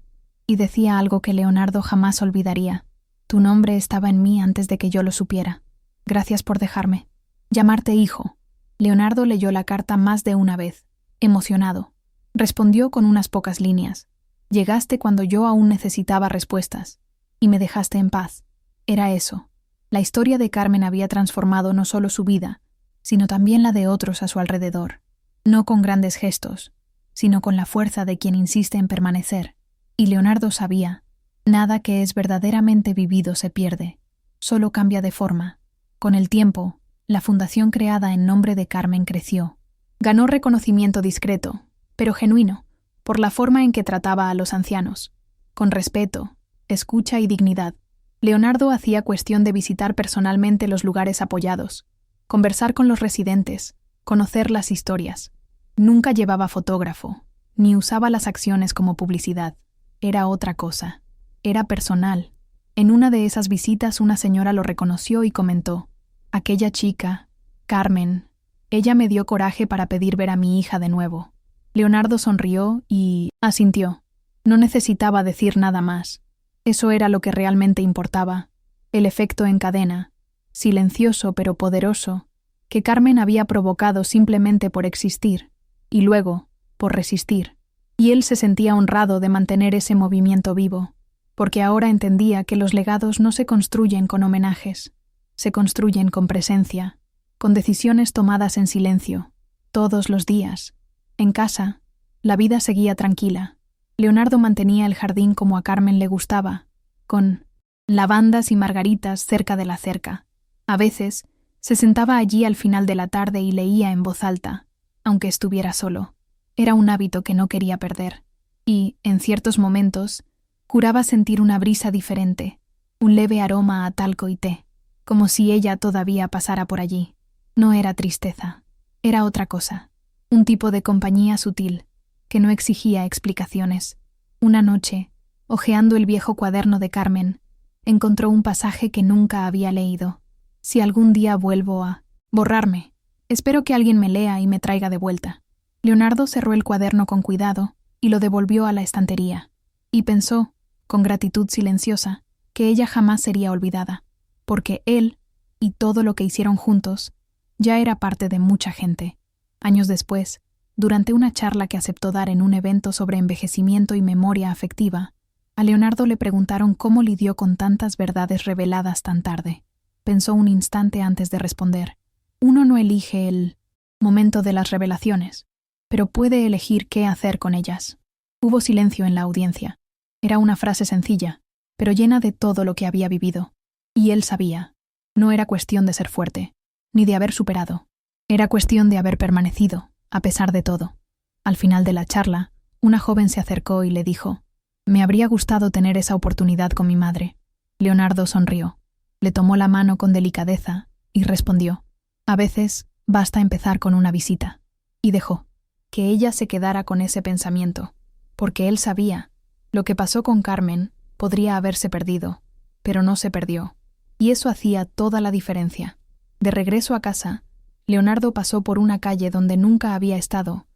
y decía algo que Leonardo jamás olvidaría. Tu nombre estaba en mí antes de que yo lo supiera. Gracias por dejarme llamarte hijo. Leonardo leyó la carta más de una vez, emocionado. Respondió con unas pocas líneas. Llegaste cuando yo aún necesitaba respuestas, y me dejaste en paz. Era eso. La historia de Carmen había transformado no solo su vida, sino también la de otros a su alrededor. No con grandes gestos, sino con la fuerza de quien insiste en permanecer. Y Leonardo sabía, nada que es verdaderamente vivido se pierde, solo cambia de forma. Con el tiempo, la fundación creada en nombre de Carmen creció. Ganó reconocimiento discreto, pero genuino, por la forma en que trataba a los ancianos, con respeto, escucha y dignidad. Leonardo hacía cuestión de visitar personalmente los lugares apoyados, conversar con los residentes, conocer las historias. Nunca llevaba fotógrafo, ni usaba las acciones como publicidad. Era otra cosa. Era personal. En una de esas visitas una señora lo reconoció y comentó: aquella chica, Carmen, ella me dio coraje para pedir ver a mi hija de nuevo. Leonardo sonrió y asintió. No necesitaba decir nada más. Eso era lo que realmente importaba. El efecto en cadena, silencioso pero poderoso, que Carmen había provocado simplemente por existir, y luego, por resistir. Y él se sentía honrado de mantener ese movimiento vivo, porque ahora entendía que los legados no se construyen con homenajes, se construyen con presencia, con decisiones tomadas en silencio, todos los días. En casa, la vida seguía tranquila. Leonardo mantenía el jardín como a Carmen le gustaba, con lavandas y margaritas cerca de la cerca. A veces, se sentaba allí al final de la tarde y leía en voz alta, aunque estuviera solo. Era un hábito que no quería perder, y, en ciertos momentos, curaba sentir una brisa diferente, un leve aroma a talco y té, como si ella todavía pasara por allí. No era tristeza, era otra cosa, un tipo de compañía sutil, que no exigía explicaciones. Una noche, hojeando el viejo cuaderno de Carmen, encontró un pasaje que nunca había leído. Si algún día vuelvo a borrarme, espero que alguien me lea y me traiga de vuelta. Leonardo cerró el cuaderno con cuidado y lo devolvió a la estantería, y pensó, con gratitud silenciosa, que ella jamás sería olvidada, porque él, y todo lo que hicieron juntos, ya era parte de mucha gente. Años después, durante una charla que aceptó dar en un evento sobre envejecimiento y memoria afectiva, a Leonardo le preguntaron cómo lidió con tantas verdades reveladas tan tarde. Pensó un instante antes de responder. Uno no elige el momento de las revelaciones, pero puede elegir qué hacer con ellas. Hubo silencio en la audiencia. Era una frase sencilla, pero llena de todo lo que había vivido. Y él sabía. No era cuestión de ser fuerte, ni de haber superado. Era cuestión de haber permanecido, a pesar de todo. Al final de la charla, una joven se acercó y le dijo: «Me habría gustado tener esa oportunidad con mi madre». Leonardo sonrió. Le tomó la mano con delicadeza y respondió: «A veces basta empezar con una visita». Y dejó que ella se quedara con ese pensamiento, porque él sabía, lo que pasó con Carmen podría haberse perdido, pero no se perdió, y eso hacía toda la diferencia. De regreso a casa, Leonardo pasó por una calle donde nunca había estado,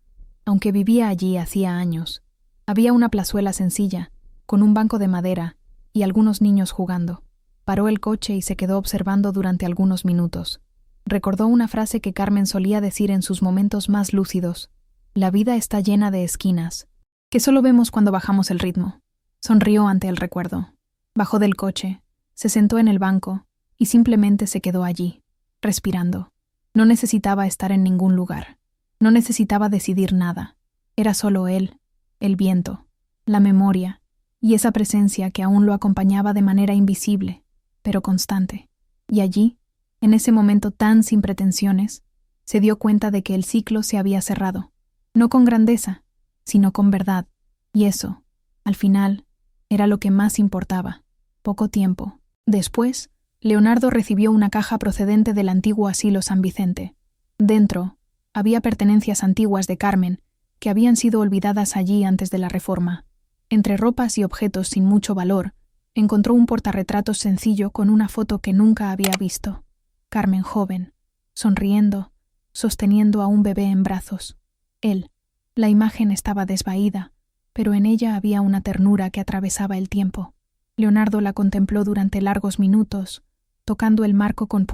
aunque vivía allí hacía años. Había una plazuela sencilla, con un banco de madera y algunos niños jugando. Paró el coche y se quedó observando durante algunos minutos. Recordó una frase que Carmen solía decir en sus momentos más lúcidos: «La vida está llena de esquinas, que solo vemos cuando bajamos el ritmo». Sonrió ante el recuerdo. Bajó del coche, se sentó en el banco y simplemente se quedó allí, respirando. No necesitaba estar en ningún lugar. No necesitaba decidir nada. Era solo él, el viento, la memoria y esa presencia que aún lo acompañaba de manera invisible, pero constante. Y allí, en ese momento tan sin pretensiones, se dio cuenta de que el ciclo se había cerrado. No con grandeza, sino con verdad. Y eso, al final, era lo que más importaba. Poco tiempo después, Leonardo recibió una caja procedente del antiguo asilo San Vicente. Dentro, había pertenencias antiguas de Carmen que habían sido olvidadas allí antes de la reforma. Entre ropas y objetos sin mucho valor, encontró un portarretratos sencillo con una foto que nunca había visto. Carmen joven, sonriendo, sosteniendo a un bebé en brazos. Él. La imagen estaba desvaída, pero en ella había una ternura que atravesaba el tiempo. Leonardo la contempló durante largos minutos, tocando el marco con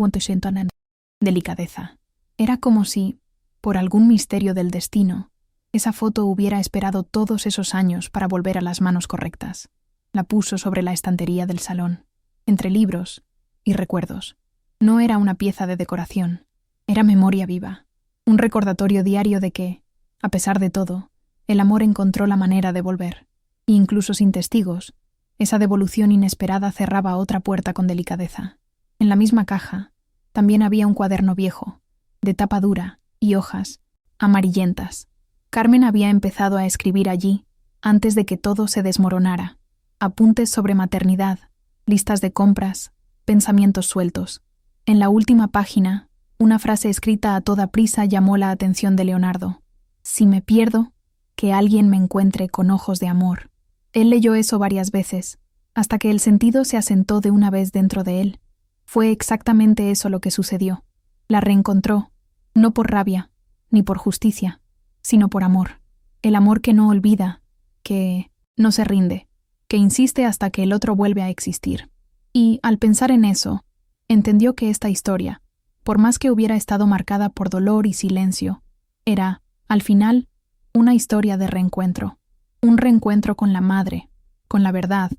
delicadeza. Era como si, por algún misterio del destino, esa foto hubiera esperado todos esos años para volver a las manos correctas. La puso sobre la estantería del salón, entre libros y recuerdos. No era una pieza de decoración, era memoria viva, un recordatorio diario de que, a pesar de todo, el amor encontró la manera de volver, e incluso sin testigos, esa devolución inesperada cerraba otra puerta con delicadeza. En la misma caja, también había un cuaderno viejo, de tapa dura y hojas amarillentas. Carmen había empezado a escribir allí, antes de que todo se desmoronara. Apuntes sobre maternidad, listas de compras, pensamientos sueltos. En la última página, una frase escrita a toda prisa llamó la atención de Leonardo. Si me pierdo, que alguien me encuentre con ojos de amor. Él leyó eso varias veces, hasta que el sentido se asentó de una vez dentro de él. Fue exactamente eso lo que sucedió. La reencontró, no por rabia, ni por justicia, sino por amor. El amor que no olvida, que no se rinde, que insiste hasta que el otro vuelve a existir. Y, al pensar en eso, entendió que esta historia, por más que hubiera estado marcada por dolor y silencio, era, al final, una historia de reencuentro. Un reencuentro con la madre, con la verdad,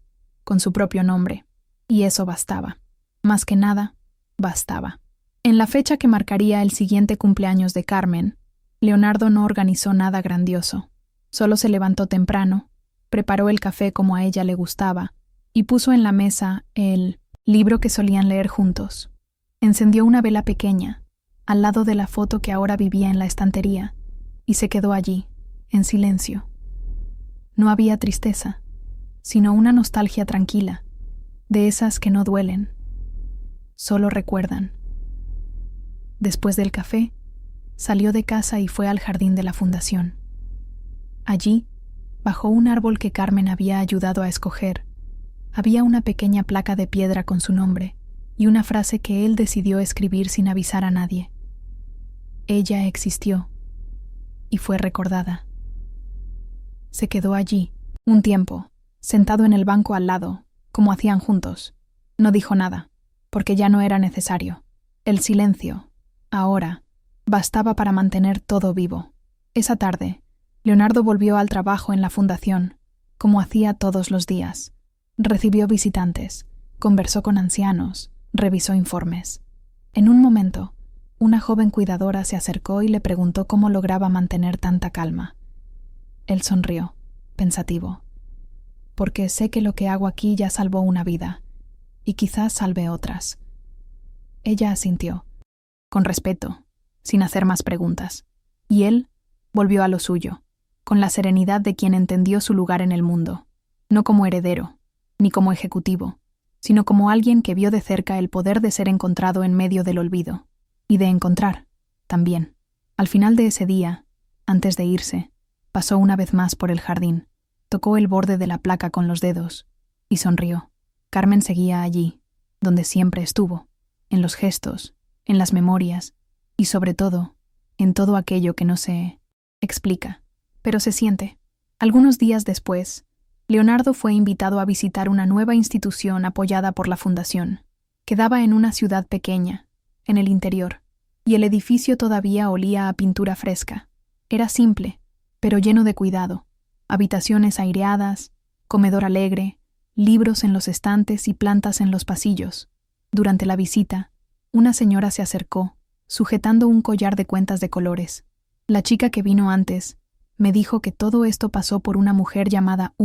con su propio nombre. Y eso bastaba. Más que nada, bastaba. En la fecha que marcaría el siguiente cumpleaños de Carmen, Leonardo no organizó nada grandioso. Solo se levantó temprano, preparó el café como a ella le gustaba y puso en la mesa el libro que solían leer juntos. Encendió una vela pequeña, al lado de la foto que ahora vivía en la estantería, y se quedó allí, en silencio. No había tristeza, sino una nostalgia tranquila, de esas que no duelen, solo recuerdan. Después del café, salió de casa y fue al jardín de la fundación. Allí, bajo un árbol que Carmen había ayudado a escoger, había una pequeña placa de piedra con su nombre y una frase que él decidió escribir sin avisar a nadie. Ella existió y fue recordada. Se quedó allí, un tiempo, sentado en el banco al lado, como hacían juntos. No dijo nada, porque ya no era necesario. El silencio, ahora, bastaba para mantener todo vivo. Esa tarde, Leonardo volvió al trabajo en la fundación, como hacía todos los días. Recibió visitantes, conversó con ancianos, revisó informes. En un momento, una joven cuidadora se acercó y le preguntó cómo lograba mantener tanta calma. Él sonrió, pensativo. Porque sé que lo que hago aquí ya salvó una vida, y quizás salve otras. Ella asintió, con respeto, sin hacer más preguntas, y él volvió a lo suyo, con la serenidad de quien entendió su lugar en el mundo, no como heredero, ni como ejecutivo, sino como alguien que vio de cerca el poder de ser encontrado en medio del olvido, y de encontrar, también. Al final de ese día, antes de irse, pasó una vez más por el jardín, tocó el borde de la placa con los dedos, y sonrió. Carmen seguía allí, donde siempre estuvo, en los gestos, en las memorias, y sobre todo, en todo aquello que no se explica, pero se siente. Algunos días después, Leonardo fue invitado a visitar una nueva institución apoyada por la fundación. Quedaba en una ciudad pequeña, en el interior, y el edificio todavía olía a pintura fresca. Era simple, pero lleno de cuidado. Habitaciones aireadas, comedor alegre, libros en los estantes y plantas en los pasillos. Durante la visita, una señora se acercó, sujetando un collar de cuentas de colores. La chica que vino antes me dijo que todo esto pasó por una mujer llamada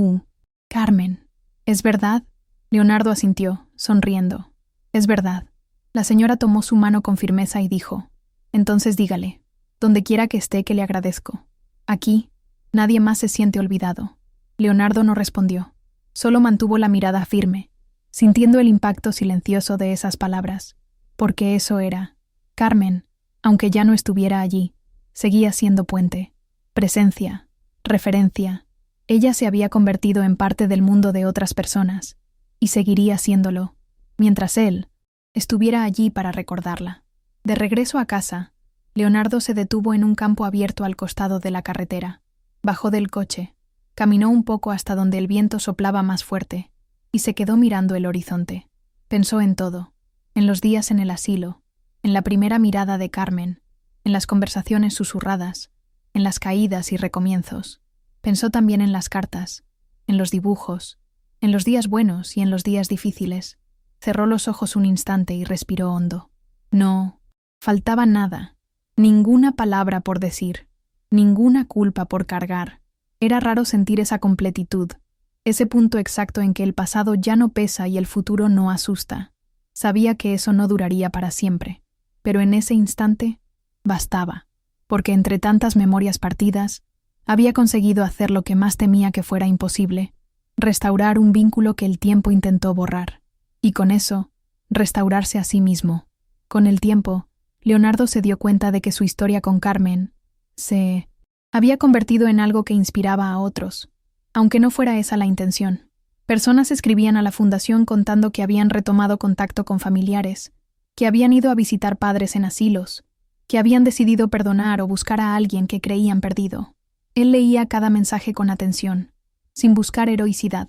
Carmen. ¿Es verdad? Leonardo asintió, sonriendo. Es verdad. La señora tomó su mano con firmeza y dijo, entonces dígale, donde quiera que esté, que le agradezco. Aquí, nadie más se siente olvidado. Leonardo no respondió, solo mantuvo la mirada firme, sintiendo el impacto silencioso de esas palabras, porque eso era. Carmen, aunque ya no estuviera allí, seguía siendo puente, presencia, referencia. Ella se había convertido en parte del mundo de otras personas, y seguiría haciéndolo, mientras él estuviera allí para recordarla. De regreso a casa, Leonardo se detuvo en un campo abierto al costado de la carretera. Bajó del coche, caminó un poco hasta donde el viento soplaba más fuerte, y se quedó mirando el horizonte. Pensó en todo, en los días en el asilo, en la primera mirada de Carmen, en las conversaciones susurradas, en las caídas y recomienzos. Pensó también en las cartas, en los dibujos, en los días buenos y en los días difíciles. Cerró los ojos un instante y respiró hondo. No, faltaba nada, ninguna palabra por decir, ninguna culpa por cargar. Era raro sentir esa completitud, ese punto exacto en que el pasado ya no pesa y el futuro no asusta. Sabía que eso no duraría para siempre, pero en ese instante bastaba, porque entre tantas memorias partidas, había conseguido hacer lo que más temía que fuera imposible, restaurar un vínculo que el tiempo intentó borrar, y con eso, restaurarse a sí mismo. Con el tiempo, Leonardo se dio cuenta de que su historia con Carmen se había convertido en algo que inspiraba a otros, aunque no fuera esa la intención. Personas escribían a la fundación contando que habían retomado contacto con familiares, que habían ido a visitar padres en asilos, que habían decidido perdonar o buscar a alguien que creían perdido. Él leía cada mensaje con atención, sin buscar heroicidad.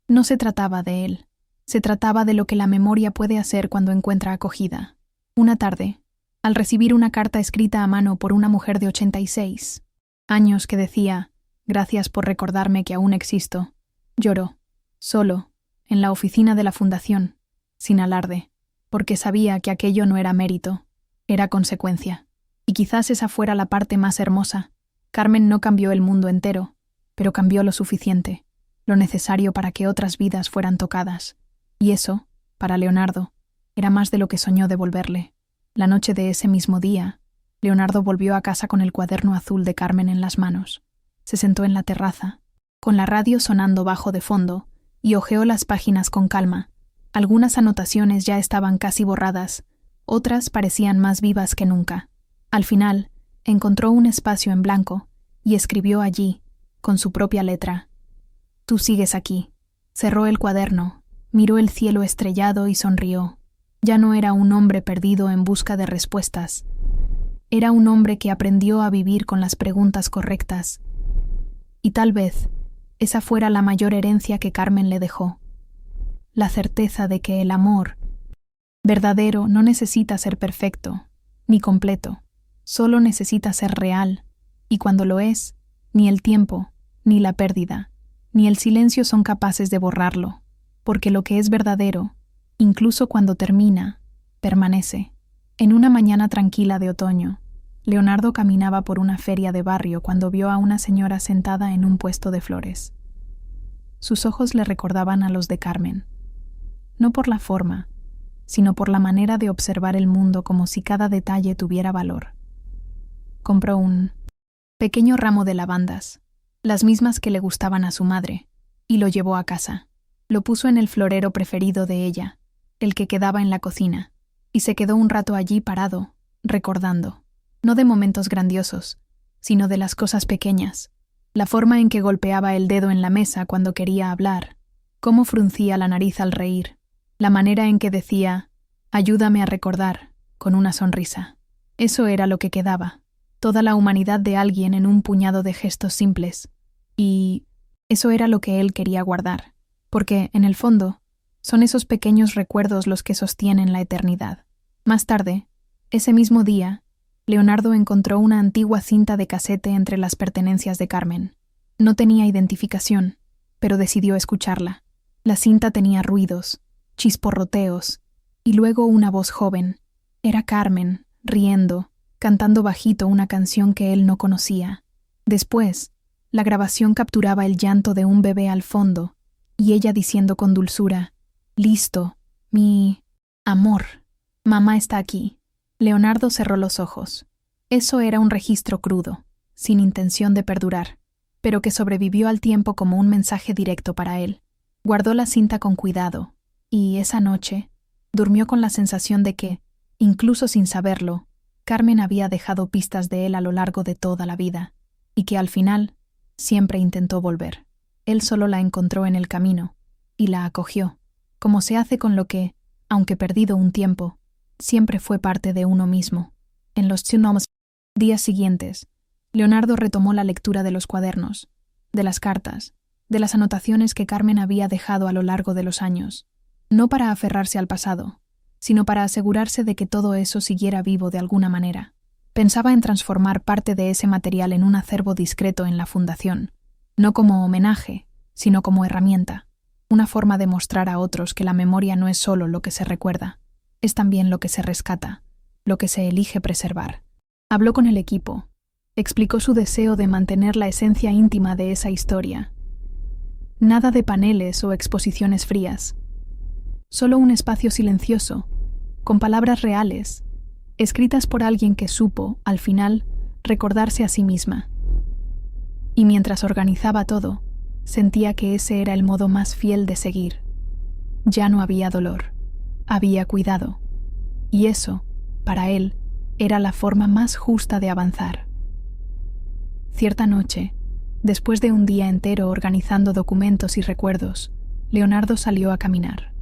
No se trataba de él, se trataba de lo que la memoria puede hacer cuando encuentra acogida. Una tarde, al recibir una carta escrita a mano por una mujer de 86 años que decía, «Gracias por recordarme que aún existo», lloró, solo, en la oficina de la fundación, sin alarde, porque sabía que aquello no era mérito, era consecuencia. Y quizás esa fuera la parte más hermosa. Carmen no cambió el mundo entero, pero cambió lo suficiente, lo necesario para que otras vidas fueran tocadas. Y eso, para Leonardo, era más de lo que soñó devolverle. La noche de ese mismo día, Leonardo volvió a casa con el cuaderno azul de Carmen en las manos. Se sentó en la terraza, con la radio sonando bajo de fondo, y hojeó las páginas con calma. Algunas anotaciones ya estaban casi borradas, otras parecían más vivas que nunca. Al final, encontró un espacio en blanco y escribió allí, con su propia letra, «Tú sigues aquí». Cerró el cuaderno, miró el cielo estrellado y sonrió. Ya no era un hombre perdido en busca de respuestas. Era un hombre que aprendió a vivir con las preguntas correctas. Y tal vez esa fuera la mayor herencia que Carmen le dejó. La certeza de que el amor verdadero no necesita ser perfecto, ni completo. Solo necesita ser real, y cuando lo es, ni el tiempo, ni la pérdida, ni el silencio son capaces de borrarlo, porque lo que es verdadero, incluso cuando termina, permanece. En una mañana tranquila de otoño, Leonardo caminaba por una feria de barrio cuando vio a una señora sentada en un puesto de flores. Sus ojos le recordaban a los de Carmen, no por la forma, sino por la manera de observar el mundo como si cada detalle tuviera valor. Compró un pequeño ramo de lavandas, las mismas que le gustaban a su madre, y lo llevó a casa. Lo puso en el florero preferido de ella, el que quedaba en la cocina, y se quedó un rato allí parado, recordando, no de momentos grandiosos, sino de las cosas pequeñas, la forma en que golpeaba el dedo en la mesa cuando quería hablar, cómo fruncía la nariz al reír, la manera en que decía, «Ayúdame a recordar», con una sonrisa. Eso era lo que quedaba, toda la humanidad de alguien en un puñado de gestos simples, y eso era lo que él quería guardar, porque, en el fondo, son esos pequeños recuerdos los que sostienen la eternidad. Más tarde, ese mismo día, Leonardo encontró una antigua cinta de casete entre las pertenencias de Carmen. No tenía identificación, pero decidió escucharla. La cinta tenía ruidos, chisporroteos, y luego una voz joven. Era Carmen, riendo, cantando bajito una canción que él no conocía. Después, la grabación capturaba el llanto de un bebé al fondo, y ella diciendo con dulzura, «Listo, mi amor, mamá está aquí». Leonardo cerró los ojos. Eso era un registro crudo, sin intención de perdurar, pero que sobrevivió al tiempo como un mensaje directo para él. Guardó la cinta con cuidado, y esa noche durmió con la sensación de que, incluso sin saberlo, Carmen había dejado pistas de él a lo largo de toda la vida, y que al final siempre intentó volver. Él solo la encontró en el camino, y la acogió, como se hace con lo que, aunque perdido un tiempo, siempre fue parte de uno mismo. En los días siguientes, Leonardo retomó la lectura de los cuadernos, de las cartas, de las anotaciones que Carmen había dejado a lo largo de los años, no para aferrarse al pasado, sino para asegurarse de que todo eso siguiera vivo de alguna manera. Pensaba en transformar parte de ese material en un acervo discreto en la fundación, no como homenaje, sino como herramienta, una forma de mostrar a otros que la memoria no es solo lo que se recuerda, es también lo que se rescata, lo que se elige preservar. Habló con el equipo, explicó su deseo de mantener la esencia íntima de esa historia. Nada de paneles o exposiciones frías, solo un espacio silencioso, con palabras reales, escritas por alguien que supo, al final, recordarse a sí misma. Y mientras organizaba todo, sentía que ese era el modo más fiel de seguir. Ya no había dolor, había cuidado, y eso, para él, era la forma más justa de avanzar. Cierta noche, después de un día entero organizando documentos y recuerdos, Leonardo salió a caminar.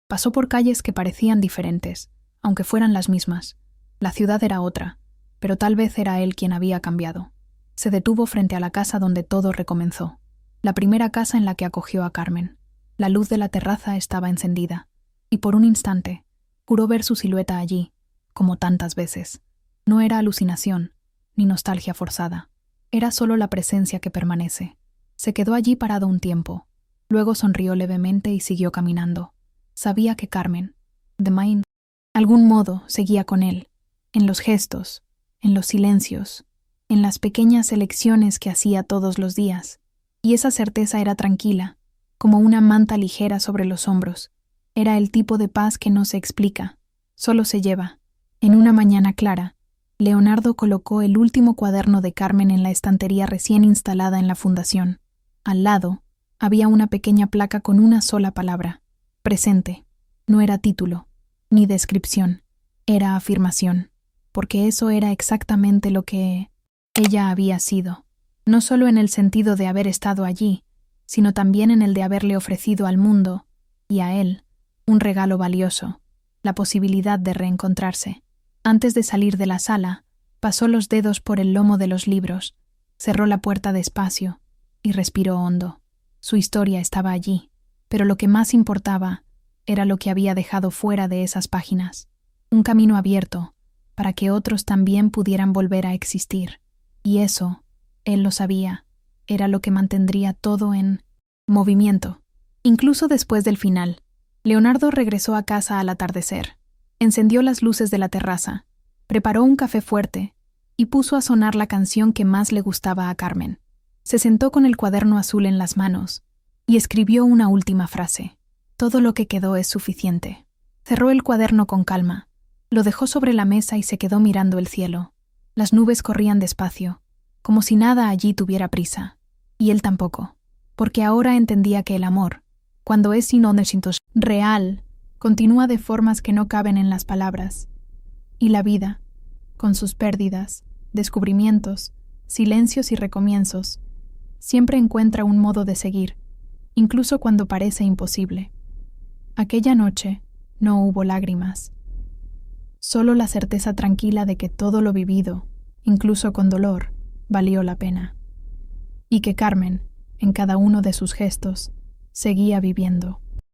Pasó por calles que parecían diferentes, aunque fueran las mismas. La ciudad era otra, pero tal vez era él quien había cambiado. Se detuvo frente a la casa donde todo recomenzó, la primera casa en la que acogió a Carmen. La luz de la terraza estaba encendida, y por un instante, juró ver su silueta allí, como tantas veces. No era alucinación, ni nostalgia forzada. Era solo la presencia que permanece. Se quedó allí parado un tiempo, luego sonrió levemente y siguió caminando. Sabía que Carmen, de algún modo, seguía con él, en los gestos, en los silencios, en las pequeñas elecciones que hacía todos los días, y esa certeza era tranquila, como una manta ligera sobre los hombros. Era el tipo de paz que no se explica, solo se lleva. En una mañana clara, Leonardo colocó el último cuaderno de Carmen en la estantería recién instalada en la fundación. Al lado, había una pequeña placa con una sola palabra: presente. No era título, ni descripción, era afirmación, porque eso era exactamente lo que ella había sido, no solo en el sentido de haber estado allí, sino también en el de haberle ofrecido al mundo, y a él, un regalo valioso, la posibilidad de reencontrarse. Antes de salir de la sala, pasó los dedos por el lomo de los libros, cerró la puerta despacio y respiró hondo. Su historia estaba allí, pero lo que más importaba era lo que había dejado fuera de esas páginas, un camino abierto para que otros también pudieran volver a existir. Y eso, él lo sabía, era lo que mantendría todo en movimiento. Incluso después del final, Leonardo regresó a casa al atardecer, encendió las luces de la terraza, preparó un café fuerte y puso a sonar la canción que más le gustaba a Carmen. Se sentó con el cuaderno azul en las manos y escribió una última frase: todo lo que quedó es suficiente. Cerró el cuaderno con calma, lo dejó sobre la mesa y se quedó mirando el cielo. Las nubes corrían despacio, como si nada allí tuviera prisa, y él tampoco, porque ahora entendía que el amor, cuando es real, continúa de formas que no caben en las palabras, y la vida, con sus pérdidas, descubrimientos, silencios y recomienzos, siempre encuentra un modo de seguir, incluso cuando parece imposible. Aquella noche no hubo lágrimas, solo la certeza tranquila de que todo lo vivido, incluso con dolor, valió la pena, y que Carmen, en cada uno de sus gestos, seguía viviendo.